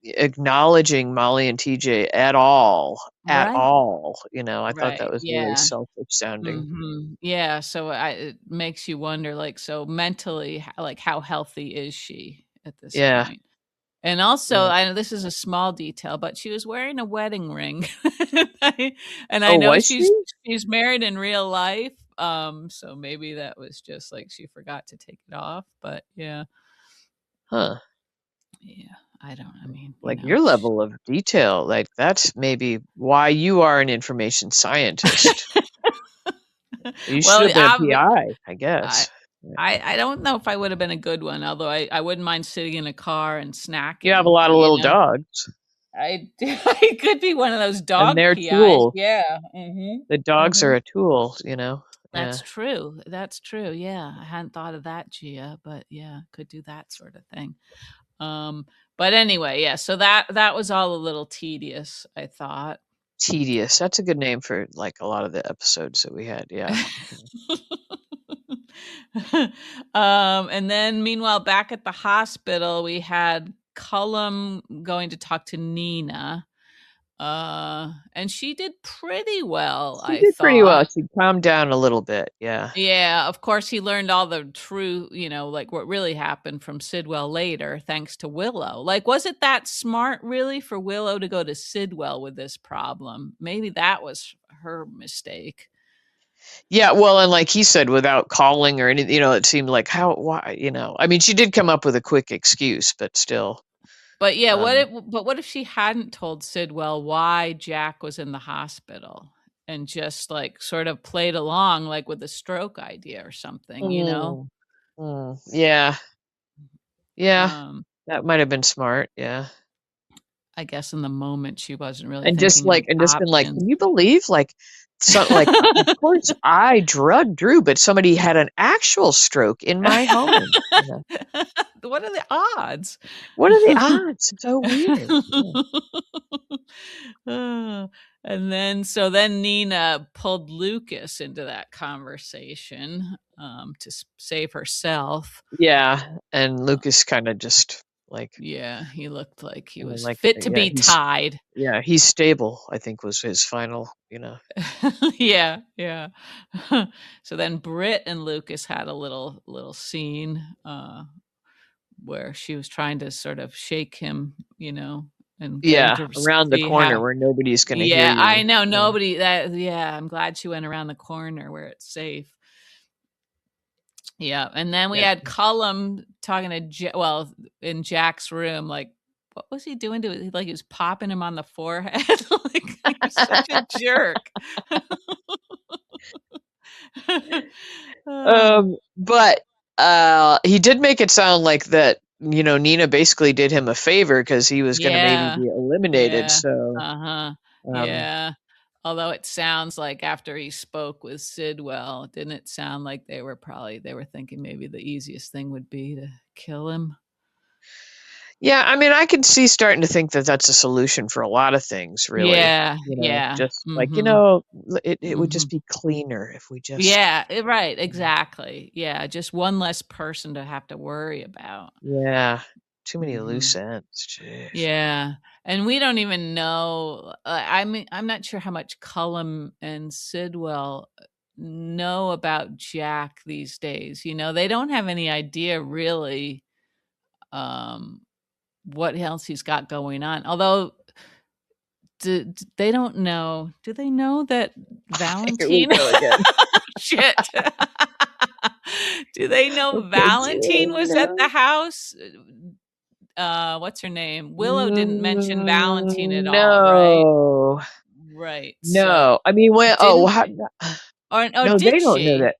acknowledging Molly and TJ at all. At Right, all. I thought that right, was really yeah. selfish sounding. Mhm. Yeah, so it makes you wonder, like, so mentally, like, how healthy is she at this Yeah. point? And also, Yeah. I know this is a small detail, but she was wearing a wedding ring. I and I Oh, know was she? she's married in real life, so maybe that was just, like, she forgot to take it off, but yeah. Huh. Yeah, I mean, Like your level of detail, like that's maybe why you are an information scientist. You should Well, have been a PI, I guess. Yeah. I don't know if I would have been a good one, although I wouldn't mind sitting in a car and You have a snacking, lot of you little know? dogs, I could be one of those and dog they're PIs, tools. yeah, mhm, The dogs are mhm. a tool. Yeah. That's true, yeah, I hadn't thought of that, Gia, but yeah, could do that sort of thing. Um, but anyway, yeah, so that was all a little tedious, I thought. Tedious. That's a good name for like a lot of the episodes that we had. Yeah. And then meanwhile, back at the hospital, we had Cullum going to talk to Nina. And she did pretty well, She I did pretty well. thought. She calmed down a little bit. Yeah. Yeah, of course, he learned all the true, like what really happened from Sidwell later, thanks to Willow. Like, was it that smart, really, for Willow to go to Sidwell with this problem? Maybe that was her mistake. Yeah, well, and like he said, without calling or anything, it seemed like why. I mean, she did come up with a quick excuse, but still. But yeah, Um, what if she hadn't told Sidwell why Jack was in the hospital and just like sort of played along like with the stroke idea or something, you know? mm, yeah, yeah, Um, that might have been smart. Yeah. I guess in the moment she wasn't really And just thinking of like and just been like, options. "Can you believe, like, of course I drugged Drew, but somebody had an actual stroke in my home." What are the odds? What are the odds? It's so weird. Yeah. Uh, and then Nina pulled Lucas into that conversation to save herself. Yeah, and Lucas kinda just, like Yeah, he looked like he I mean, was like, fit to be tied. he's stable, I think was his final. Yeah, yeah. So then Britt and Lucas had a little scene where she was trying to sort of shake him, and get him Yeah, to around the see corner how. where nobody's gonna hear Yeah, I you. know Yeah. nobody that yeah, I'm glad she went around the corner where it's safe. Yeah, and then we Yeah. had Cullum talking to well, in Jack's room, like, what was he doing to it? Like, he was popping him on the forehead, like, he was such a jerk. Uh, But, he did make it sound like that, Nina basically did him a favor because he was gonna maybe yeah, be eliminated, yeah, so, uh-huh, um yeah. Although it sounds like after he spoke with Sidwell, didn't it sound like they were thinking maybe the easiest thing would be to kill him? Yeah, I mean, I can see starting to think that that's a solution for a lot of things, really. Yeah, yeah. Just like, Mhm. it would just Mhm. be cleaner if we just, Yeah, right, exactly. Yeah, just one less person to have to worry about. yeah, too many loose Mhm. ends. Jeez. Yeah, and we don't even know, I mean, I'm not sure how much Cullum and Sidwell know about Jack these days, they don't have any idea really, um, what else he's got going on, although they don't know, do they know that Here we Valentine go again. shit. Do they know Okay, do Valentine they was at the know? house? What's her name? Willow didn't mention Valentine at all, right? No, Right. So no. I mean, well, didn't or no, they did don't know she? that.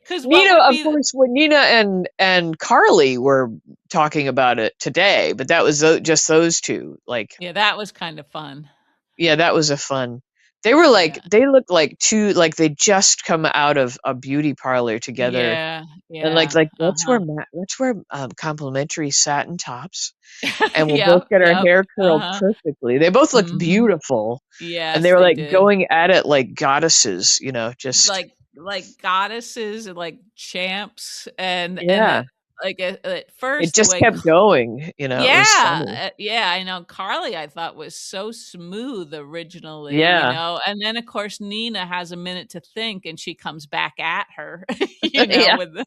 Because what Nina, would of be course, when Nina and Carly were talking about it today, but that was just those two. Like, yeah, that was kind of fun. yeah, that was a fun. They were like, Yeah. they looked like two, like they just come out of a beauty parlor together, Yeah. and like, Yeah. Uh-huh. let's wear complimentary satin tops, and we'll both Yep. get our Yep. hair curled Uh-huh. perfectly. They both looked Mhm. beautiful, and they Yes, were they like did. going at it like goddesses, just Like goddesses and like champs and yeah. it like at It first the just way kept going. It was yeah, funny. yeah, I know. Carly, I thought was so smooth originally, Yeah. and then of course Nina has a minute to think, and she comes back at her, Yeah. with the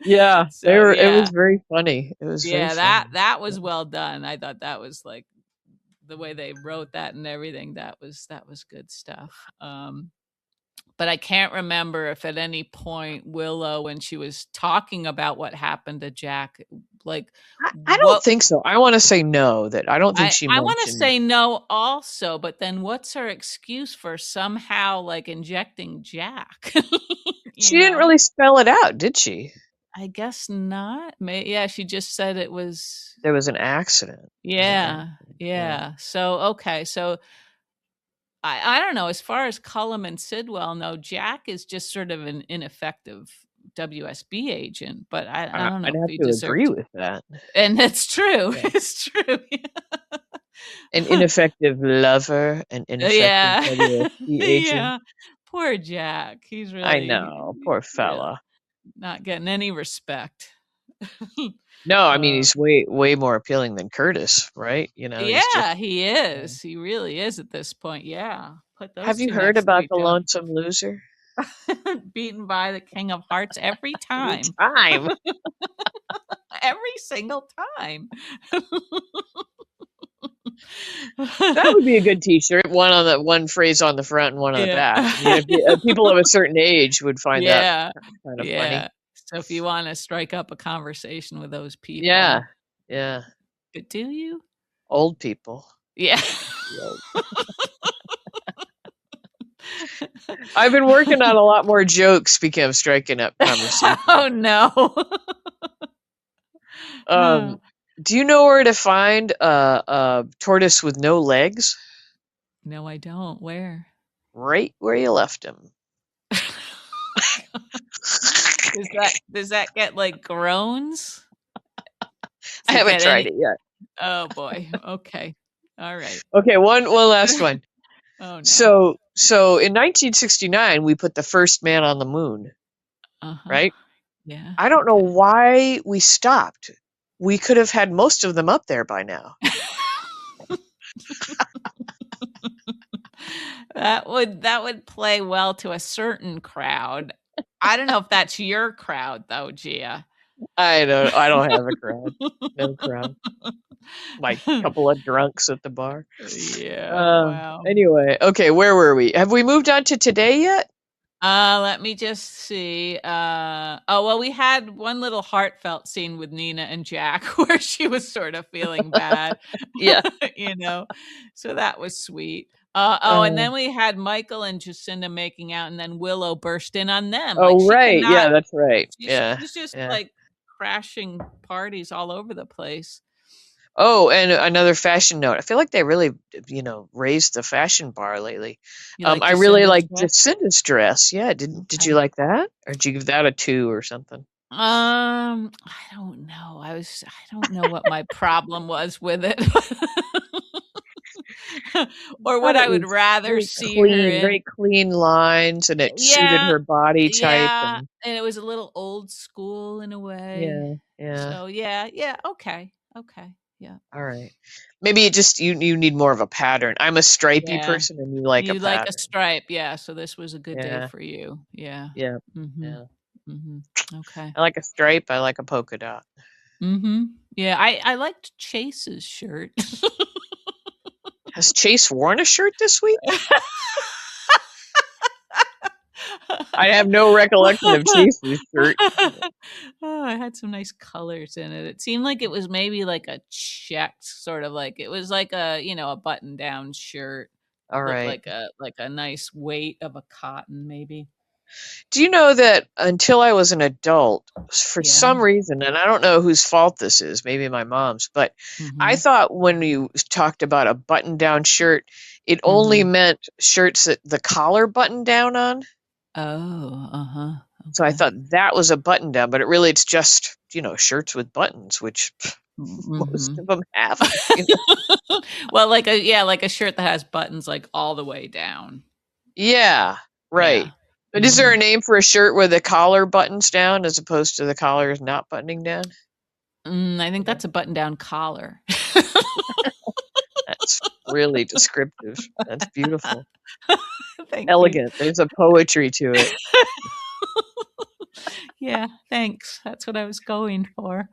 Yeah. They so were it was yeah, very funny. It was very yeah, funny. that Yeah. was well done. I thought that was like the way they wrote that and everything. That was good stuff. But I can't remember if at any point Willow, when she was talking about what happened to Jack, like I don't what think so. I wanna say no, that I don't think she I wanna mentioned. say no also, but then what's her excuse for somehow, like, injecting Jack? You She didn't know? really spell it out, did she? I guess not. Yeah, she just said it was There was an accident. It was an yeah, accident, yeah. yeah. So, okay, so I don't know, as far as Cullum and Sidwell, no, Jack is just sort of an ineffective WSB agent, but I don't know I'd if have he to deserved agree to with that. and it's true, Yeah. it's true. An ineffective lover, an ineffective Yeah. WSP agent. Yeah. Poor Jack. He's I really know, poor yeah, fella. not getting any respect. No, I mean, Uh, he's way more appealing than Curtis, right? He's just yeah, he yeah. is. He really is at this point, yeah. Put those Have you 2 heard next to about each The other. Lonesome Loser? Beaten by the king of hearts every Every time. time. Every single time. That would be a good T-shirt. One phrase on the front and one on the Yeah. back. I mean, people of a certain age would find that Yeah. kind of funny. Yeah. So if you wanna strike up a conversation with those Yeah, people yeah. but do you? Old people. Yeah. Right. I've been working on a lot more jokes. Speaking of striking up Oh, conversation, no. um, do you know where to find a tortoise with no legs? No, I don't. Where? Right where you left him. Does that get, like, groans? I Does it haven't get tried any it yet. oh, boy. Okay. Alright. Okay, one last one. Oh, no. So in 1969, we put the first man on the moon, Uh-huh. right? Yeah, I don't know okay. why we stopped. We could have had most of them up there by now. That would play well to a certain crowd. I don't know if that's your crowd, though, Gia. I don't have a crowd. No crowd. My couple of drunks at the bar. Yeah, wow. Anyway, okay, where were we? Have we moved on to today yet? Let me just see. Oh, well, we had one little heartfelt scene with Nina and Jack where she was sort of feeling bad, Yeah. you know, so that was sweet. And Uh, then we had Michael and Jacinda making out, and then Willow burst in on them. Like oh, she right. cannot, Yeah, that's right. she's Yeah. she's just Yeah. like crashing parties all over the place. Oh, and another fashion note. I feel like they really, raised the fashion bar lately. You like I really Jacinda's like dress? Jacinda's dress. Yeah, did you Okay. like that? Or did you give that a 2 or something? I don't know. I don't know what my problem was with it. I Or what thought it I would was rather very see her clean, in. very clean lines, and it suited Yeah, her body type, yeah, and and it was a little old school in a way. yeah, yeah. So, yeah, yeah, okay, okay, yeah, All right. Maybe it just you need more of a pattern. I'm a stripy yeah. person, and you like a You like a pattern. stripe, yeah, so this was a good day Yeah, for you. Yeah. yeah, Mhm, yeah. mhm, okay. I like a stripe. I like a polka dot. Mhm. Yeah, I liked Chase's shirt. Has Chase worn a shirt this week? I have no recollection of Chase's shirt. Oh, I had some nice colors in it. It seemed like it was maybe like a checked sort of like it was like a, a button-down shirt. All Looked right. like a nice weight of a cotton maybe. Do you know that until I was an adult, for Yeah. some reason, and I don't know whose fault this is, maybe my mom's, but I Mhm. thought when you talked about a button down shirt, it only Mhm. meant shirts that the collar buttoned down on. Oh, uh-huh. So I Okay. thought that was a button down, but it's just, shirts with buttons, which most of Mhm. them have them, Well, like a yeah, like a shirt that has buttons, like, all the way down. Yeah, right. Yeah. But is there a Mhm. name for a shirt where the collar buttons down as opposed to the collar is not buttoning down? I You think know? that's a button-down collar. That's really descriptive. That's beautiful. Thank you. Elegant. There's a poetry to it. Yeah, thanks. That's what I was going for.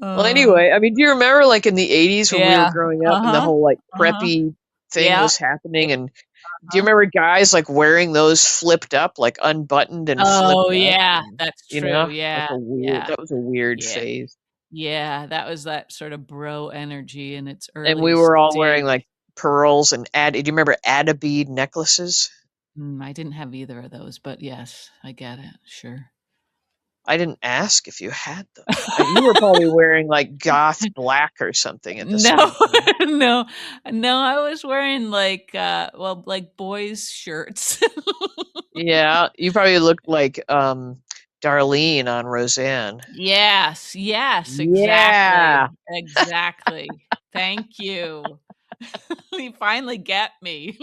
Well, Uh, anyway, I mean, do you remember like in the 80s when we were yeah. growing up and the Uh-huh. whole like Uh-huh. preppy thing Yeah. was happening? And do you Uh-huh. remember guys like wearing those flipped up, like unbuttoned and Oh, flipped up? yeah, And, that's true. like Yeah, yeah, that was a weird yeah, phase. yeah, that was that sort of bro energy in its And we early were all wearing stage. like pearls and do you remember Ada bead necklaces? I didn't have either of those, but yes, I get it, sure. I didn't ask if you had them. You were probably wearing like goth black or something at the No, same time. no, no, I was wearing, like, well, like, boys' shirts. Yeah, you probably looked like Darlene on Roseanne. Yes, yes, Yeah. exactly, exactly. Thank you. You finally get me.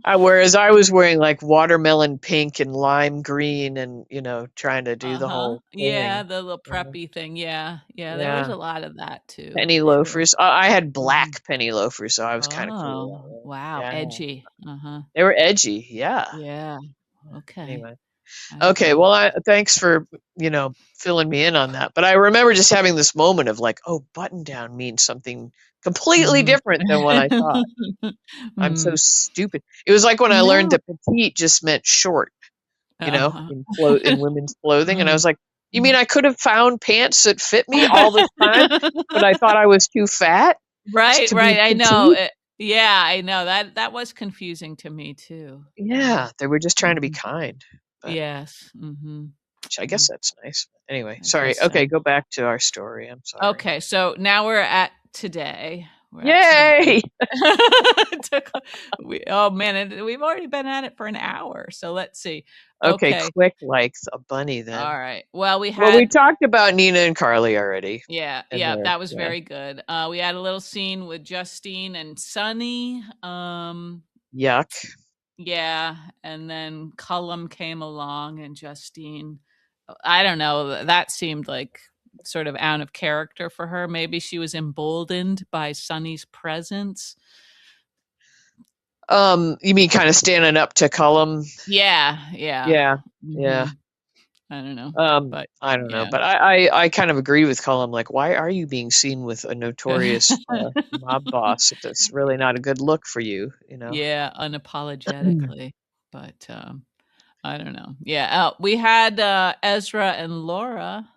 Whereas I was wearing like watermelon pink and lime green and, trying to do the Uh-huh. whole Yeah, thing. the little Yeah. preppy thing, yeah, yeah, there was Yeah. a lot of that too, Penny sure. loafers. I had Mhm. black penny loafers, so I was kind of cool that Oh, way. wow, Yeah. edgy, uh-huh. They were edgy. Yeah. Yeah, Yeah. okay, Anyway. I Okay, get it. well, thanks for, filling me in on that. But I remember just having this moment of like, oh, button down means something completely Mhm. different than what I thought. I'm so Mm. stupid. It was like when I learned No. that petite just meant short, Uh-huh. in women's clothing, and I Mhm. was like, you mean Mhm. I could have found pants that fit me all this time, but I thought I was too fat Right, to be right, I know, petite? yeah, I know, that was confusing to me too. Yeah. Yeah, they were just trying to be Mhm. kind, but Yes, mhm. I guess Mm, that's nice. Anyway, I sorry. guess so. Okay, go back to our story. I'm sorry. Okay, so now we're at today. We're at today. Yay! It took oh man, we've already been at it for an hour, so let's see. Okay, Okay, quick like a bunny then. alright. Well, we Well, we had talked about Nina and Carly already, yeah, and yeah, there, that was yeah. very good. We had a little scene with Justine and Sunny, Yuck. yeah, and then Cullum came along and Justine I don't know, that seemed like sort of out of character for her. Maybe she was emboldened by Sunny's presence. You mean kind of standing up to Cullum? Yeah, yeah. Yeah, yeah. Mhm. I don't know, but I don't know, yeah. but I kind of agree with Cullum. Like, why are you being seen with a notorious mob boss? That's really not a good look for you, you know. Yeah, unapologetically, but, I don't know. Yeah, we had, Ezra and Laura.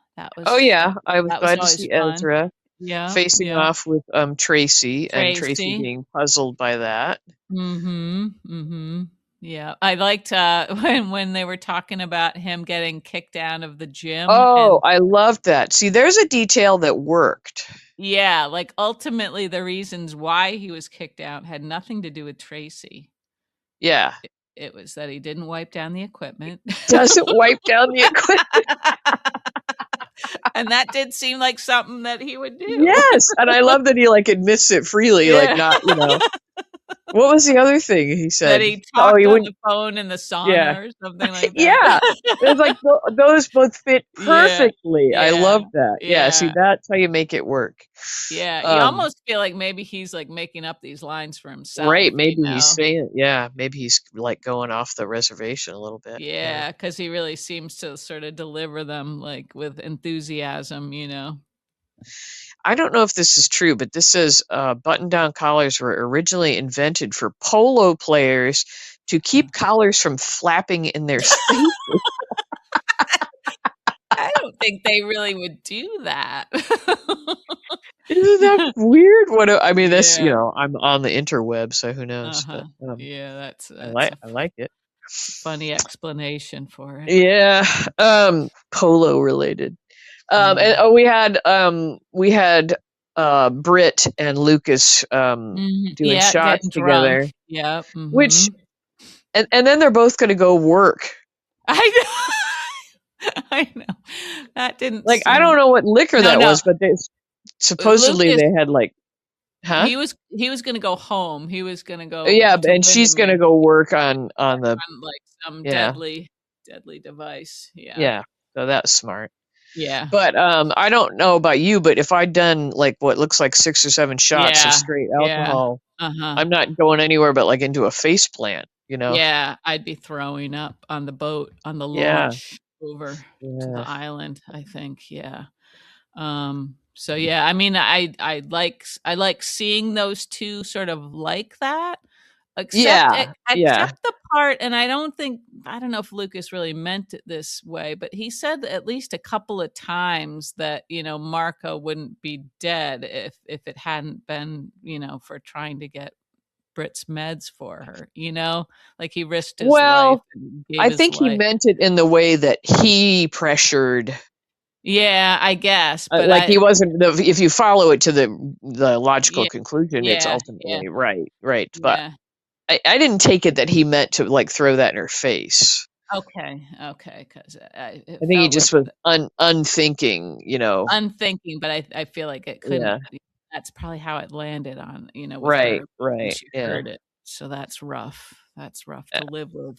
Oh yeah, I was That was glad to always see fun. Ezra Yeah, facing yeah. off with Tracy, and Tracy Tracy. being puzzled by that. Mhm, mhm. Yeah. I liked, when they were talking about him getting kicked out of the gym Oh, and I loved that. See, there's a detail that worked. yeah, like, ultimately, the reasons why he was kicked out had nothing to do with Tracy. Yeah. It was that he didn't wipe down the equipment. Doesn't wipe down the equipment. And that did seem like something that he would do. Yes, and I love that he, like, admits it freely, like, Yeah. not, what was the other thing he That said? he Oh, talked he on wouldn't. the phone in the Yeah. sauna or something like that. Yeah. It's like those both fit Yeah. perfectly. I Yeah. love that. Yeah, see, Yeah. that's how you make it work. Yeah. You Um, almost feel like maybe he's, like, making up these lines for right, himself, you maybe he's know? saying, yeah, maybe he's, like, going off the reservation a little bit. Yeah. Yeah, because he really seems to sorta deliver them, like, with enthusiasm, you know? I don't know if this is true, but this says, button-down collars were originally invented for polo players to Uh. keep collars from flapping in their face. I don't think they really would do that. Isn't that weird? I mean, that's, Yeah. I'm on the interweb, so who knows, Uh-huh. but, Yeah, I that's like I like it. a funny explanation for it. Yeah, polo related. And, Yeah. oh, we had, Britt and Lucas, Mhm. doing Yeah, shots getting together, drunk. Yep, which mhm. and then they're both gonna go work. I know. I know. That didn't Like, I seem don't know what liquor no, that no. was, but they supposedly Lucas, they had, like. Huh? he was gonna go home. He was gonna go Yeah, to and she's gonna Windermere go work on the. on, like, some Yeah, deadly device. Yeah. yeah, so that's smart. Yeah. But, I don't know about you, but if I'd done, like, what looks like 6 or 7 shots of Yeah. straight Yeah. alcohol, Uh-huh. I'm not going anywhere but, like, into a face plant, you know? Yeah, I'd be throwing up on the boat, on the Yeah, launch over to the yeah. island, I think, yeah. So yeah, I mean, I like seeing those 2 sort of like that, Yeah, yeah. except the part and I don't know if Lucas really meant it this way, but he said at least a couple of times that, Marco wouldn't be dead if it hadn't been, for trying to get Britt's meds for her, Like he risked his life Well, and gave I his think he life. meant it in the way that he pressured, Yeah, I guess, but like, he wasn't the if you follow it to the logical yeah, conclusion, it's yeah, yeah, ultimately right, right, but yeah. I didn't take it that he meant to, like, throw that in her face. Okay, 'cause I it think he felt just like was unthinking. unthinking, but I feel like it couldn't Yeah. that's probably how it landed on, with Right, her when right, she yeah. heard it. So that's rough. That's rough Uh, to live with.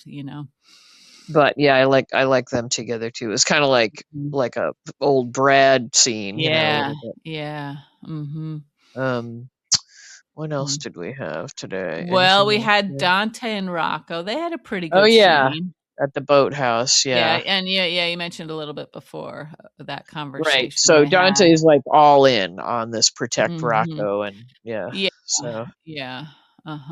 but, yeah, I like them together too. It's kinda Mhm. like a old Brad scene, a Yeah, little bit. yeah, mhm, Um, what else mm. did we have today? Well, Anything we else had good? Dante and Rocco. They had a pretty Oh, good yeah, scene. at the boathouse, Yeah, yeah. and yeah, you mentioned a little bit before, that Right, conversation so they had. Dante's, like, all in on this protect Mhm. Rocco, and yeah, Yeah, so yeah,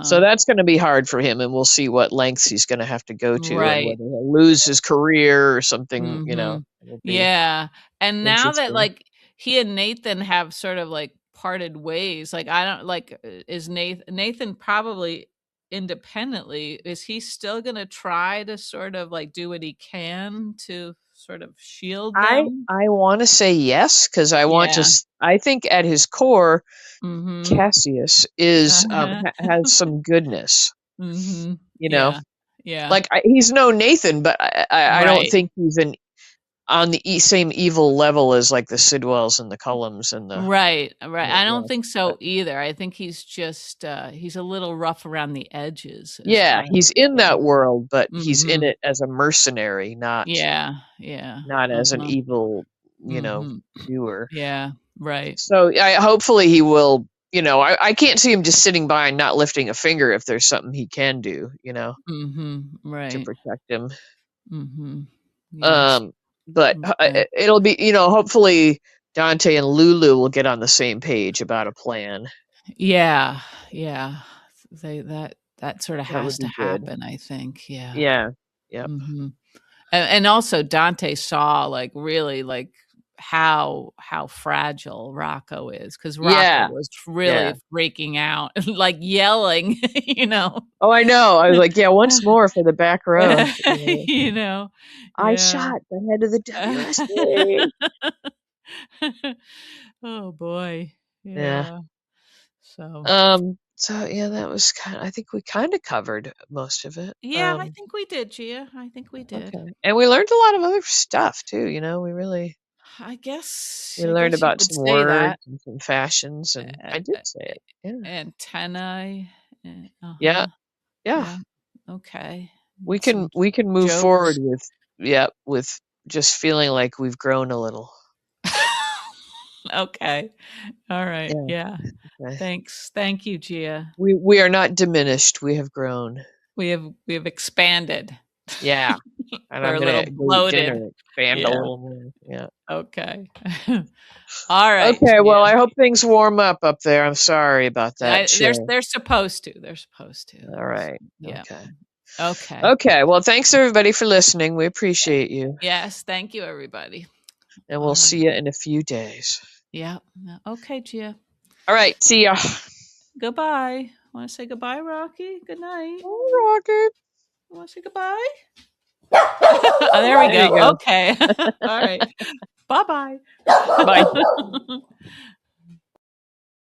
so uh-huh. that's gonna be hard for him, and we'll see what lengths he's gonna have to go to and Right. whether he'll lose his career or something, Mhm. it'll be Yeah, and now that, interesting. like, he and Nathan have sort of, like, parted ways, like, I don't like, is Nathan probably independently, is he still gonna try to sort of, like, do what he can to sort of shield them? I wanna say yes, 'cause Yeah. I think at his core, Mhm. Cassius is, Uh-huh. has some goodness, Mhm. you know? Yeah. Yeah. Like, he's no Nathan, but I don't Right. think he's on the same evil level as, like, the Sidwells and the Cullums and Right, right. I yeah, don't think but so either. I think he's just, he's a little rough around the edges is what yeah, I he's would in say. that world, but he's in Mhm. it as a mercenary, Yeah, yeah. not as an Uh-huh. evil, Mhm. doer. Yeah, right. So, I hopefully he will, I can't see him just sitting by and not lifting a finger if there's something he can do, Mhm. to Right. protect him. Mhm. Yes. Um, but Okay. it'll be, hopefully Dante and Lulu will get on the same page about a plan. Yeah, yeah. That sorta That has would to be good. happen, I think, yeah. Yeah. Yep. Mhm. And also Dante saw, like, really, like, how fragile Rocco is, because Rocco Yeah. was Yeah. really freaking out, like yelling, you know. Oh, I know. I was like, yeah, once more for the back row. You know, I yeah. shot the head of the WSB. Oh boy, Yeah. yeah. So So yeah, that was I think we kind of covered most of it. yeah, I think we did, Gia. I think we did. Okay. And we learned a lot of other stuff too, I we learned guess you about could some say words that. and some fashions, and Uh, I did uh, say it. Yeah. Antennae. Yeah. Uh-huh. Yeah. Yeah. Okay. We And some can move forward jokes. with with just feeling like we've grown a little. Okay. All right. Yeah. Yeah. Okay. Thanks. Thank you, Gia. We are not diminished. We have grown. We have expanded. Yeah. And We're I'm a little gonna go eat dinner bloated. and expand a Yeah. little more. Yeah. Okay. All right, Okay, well, Gia. I hope things warm up there. I'm sorry about that chill. They're supposed to. They're supposed to. All So, right. yeah. Okay. Okay. Okay. Well, thanks everybody for listening. We appreciate you. Yes. Thank you, everybody. And we'll All see right. you in a few days. Yeah. Okay, Gia. All right. See ya. Goodbye. Want to say goodbye, Rocky? Good night. Rocket. Want to say goodbye? Oh, there we There you go. go. Okay. All right. Bye bye. Bye.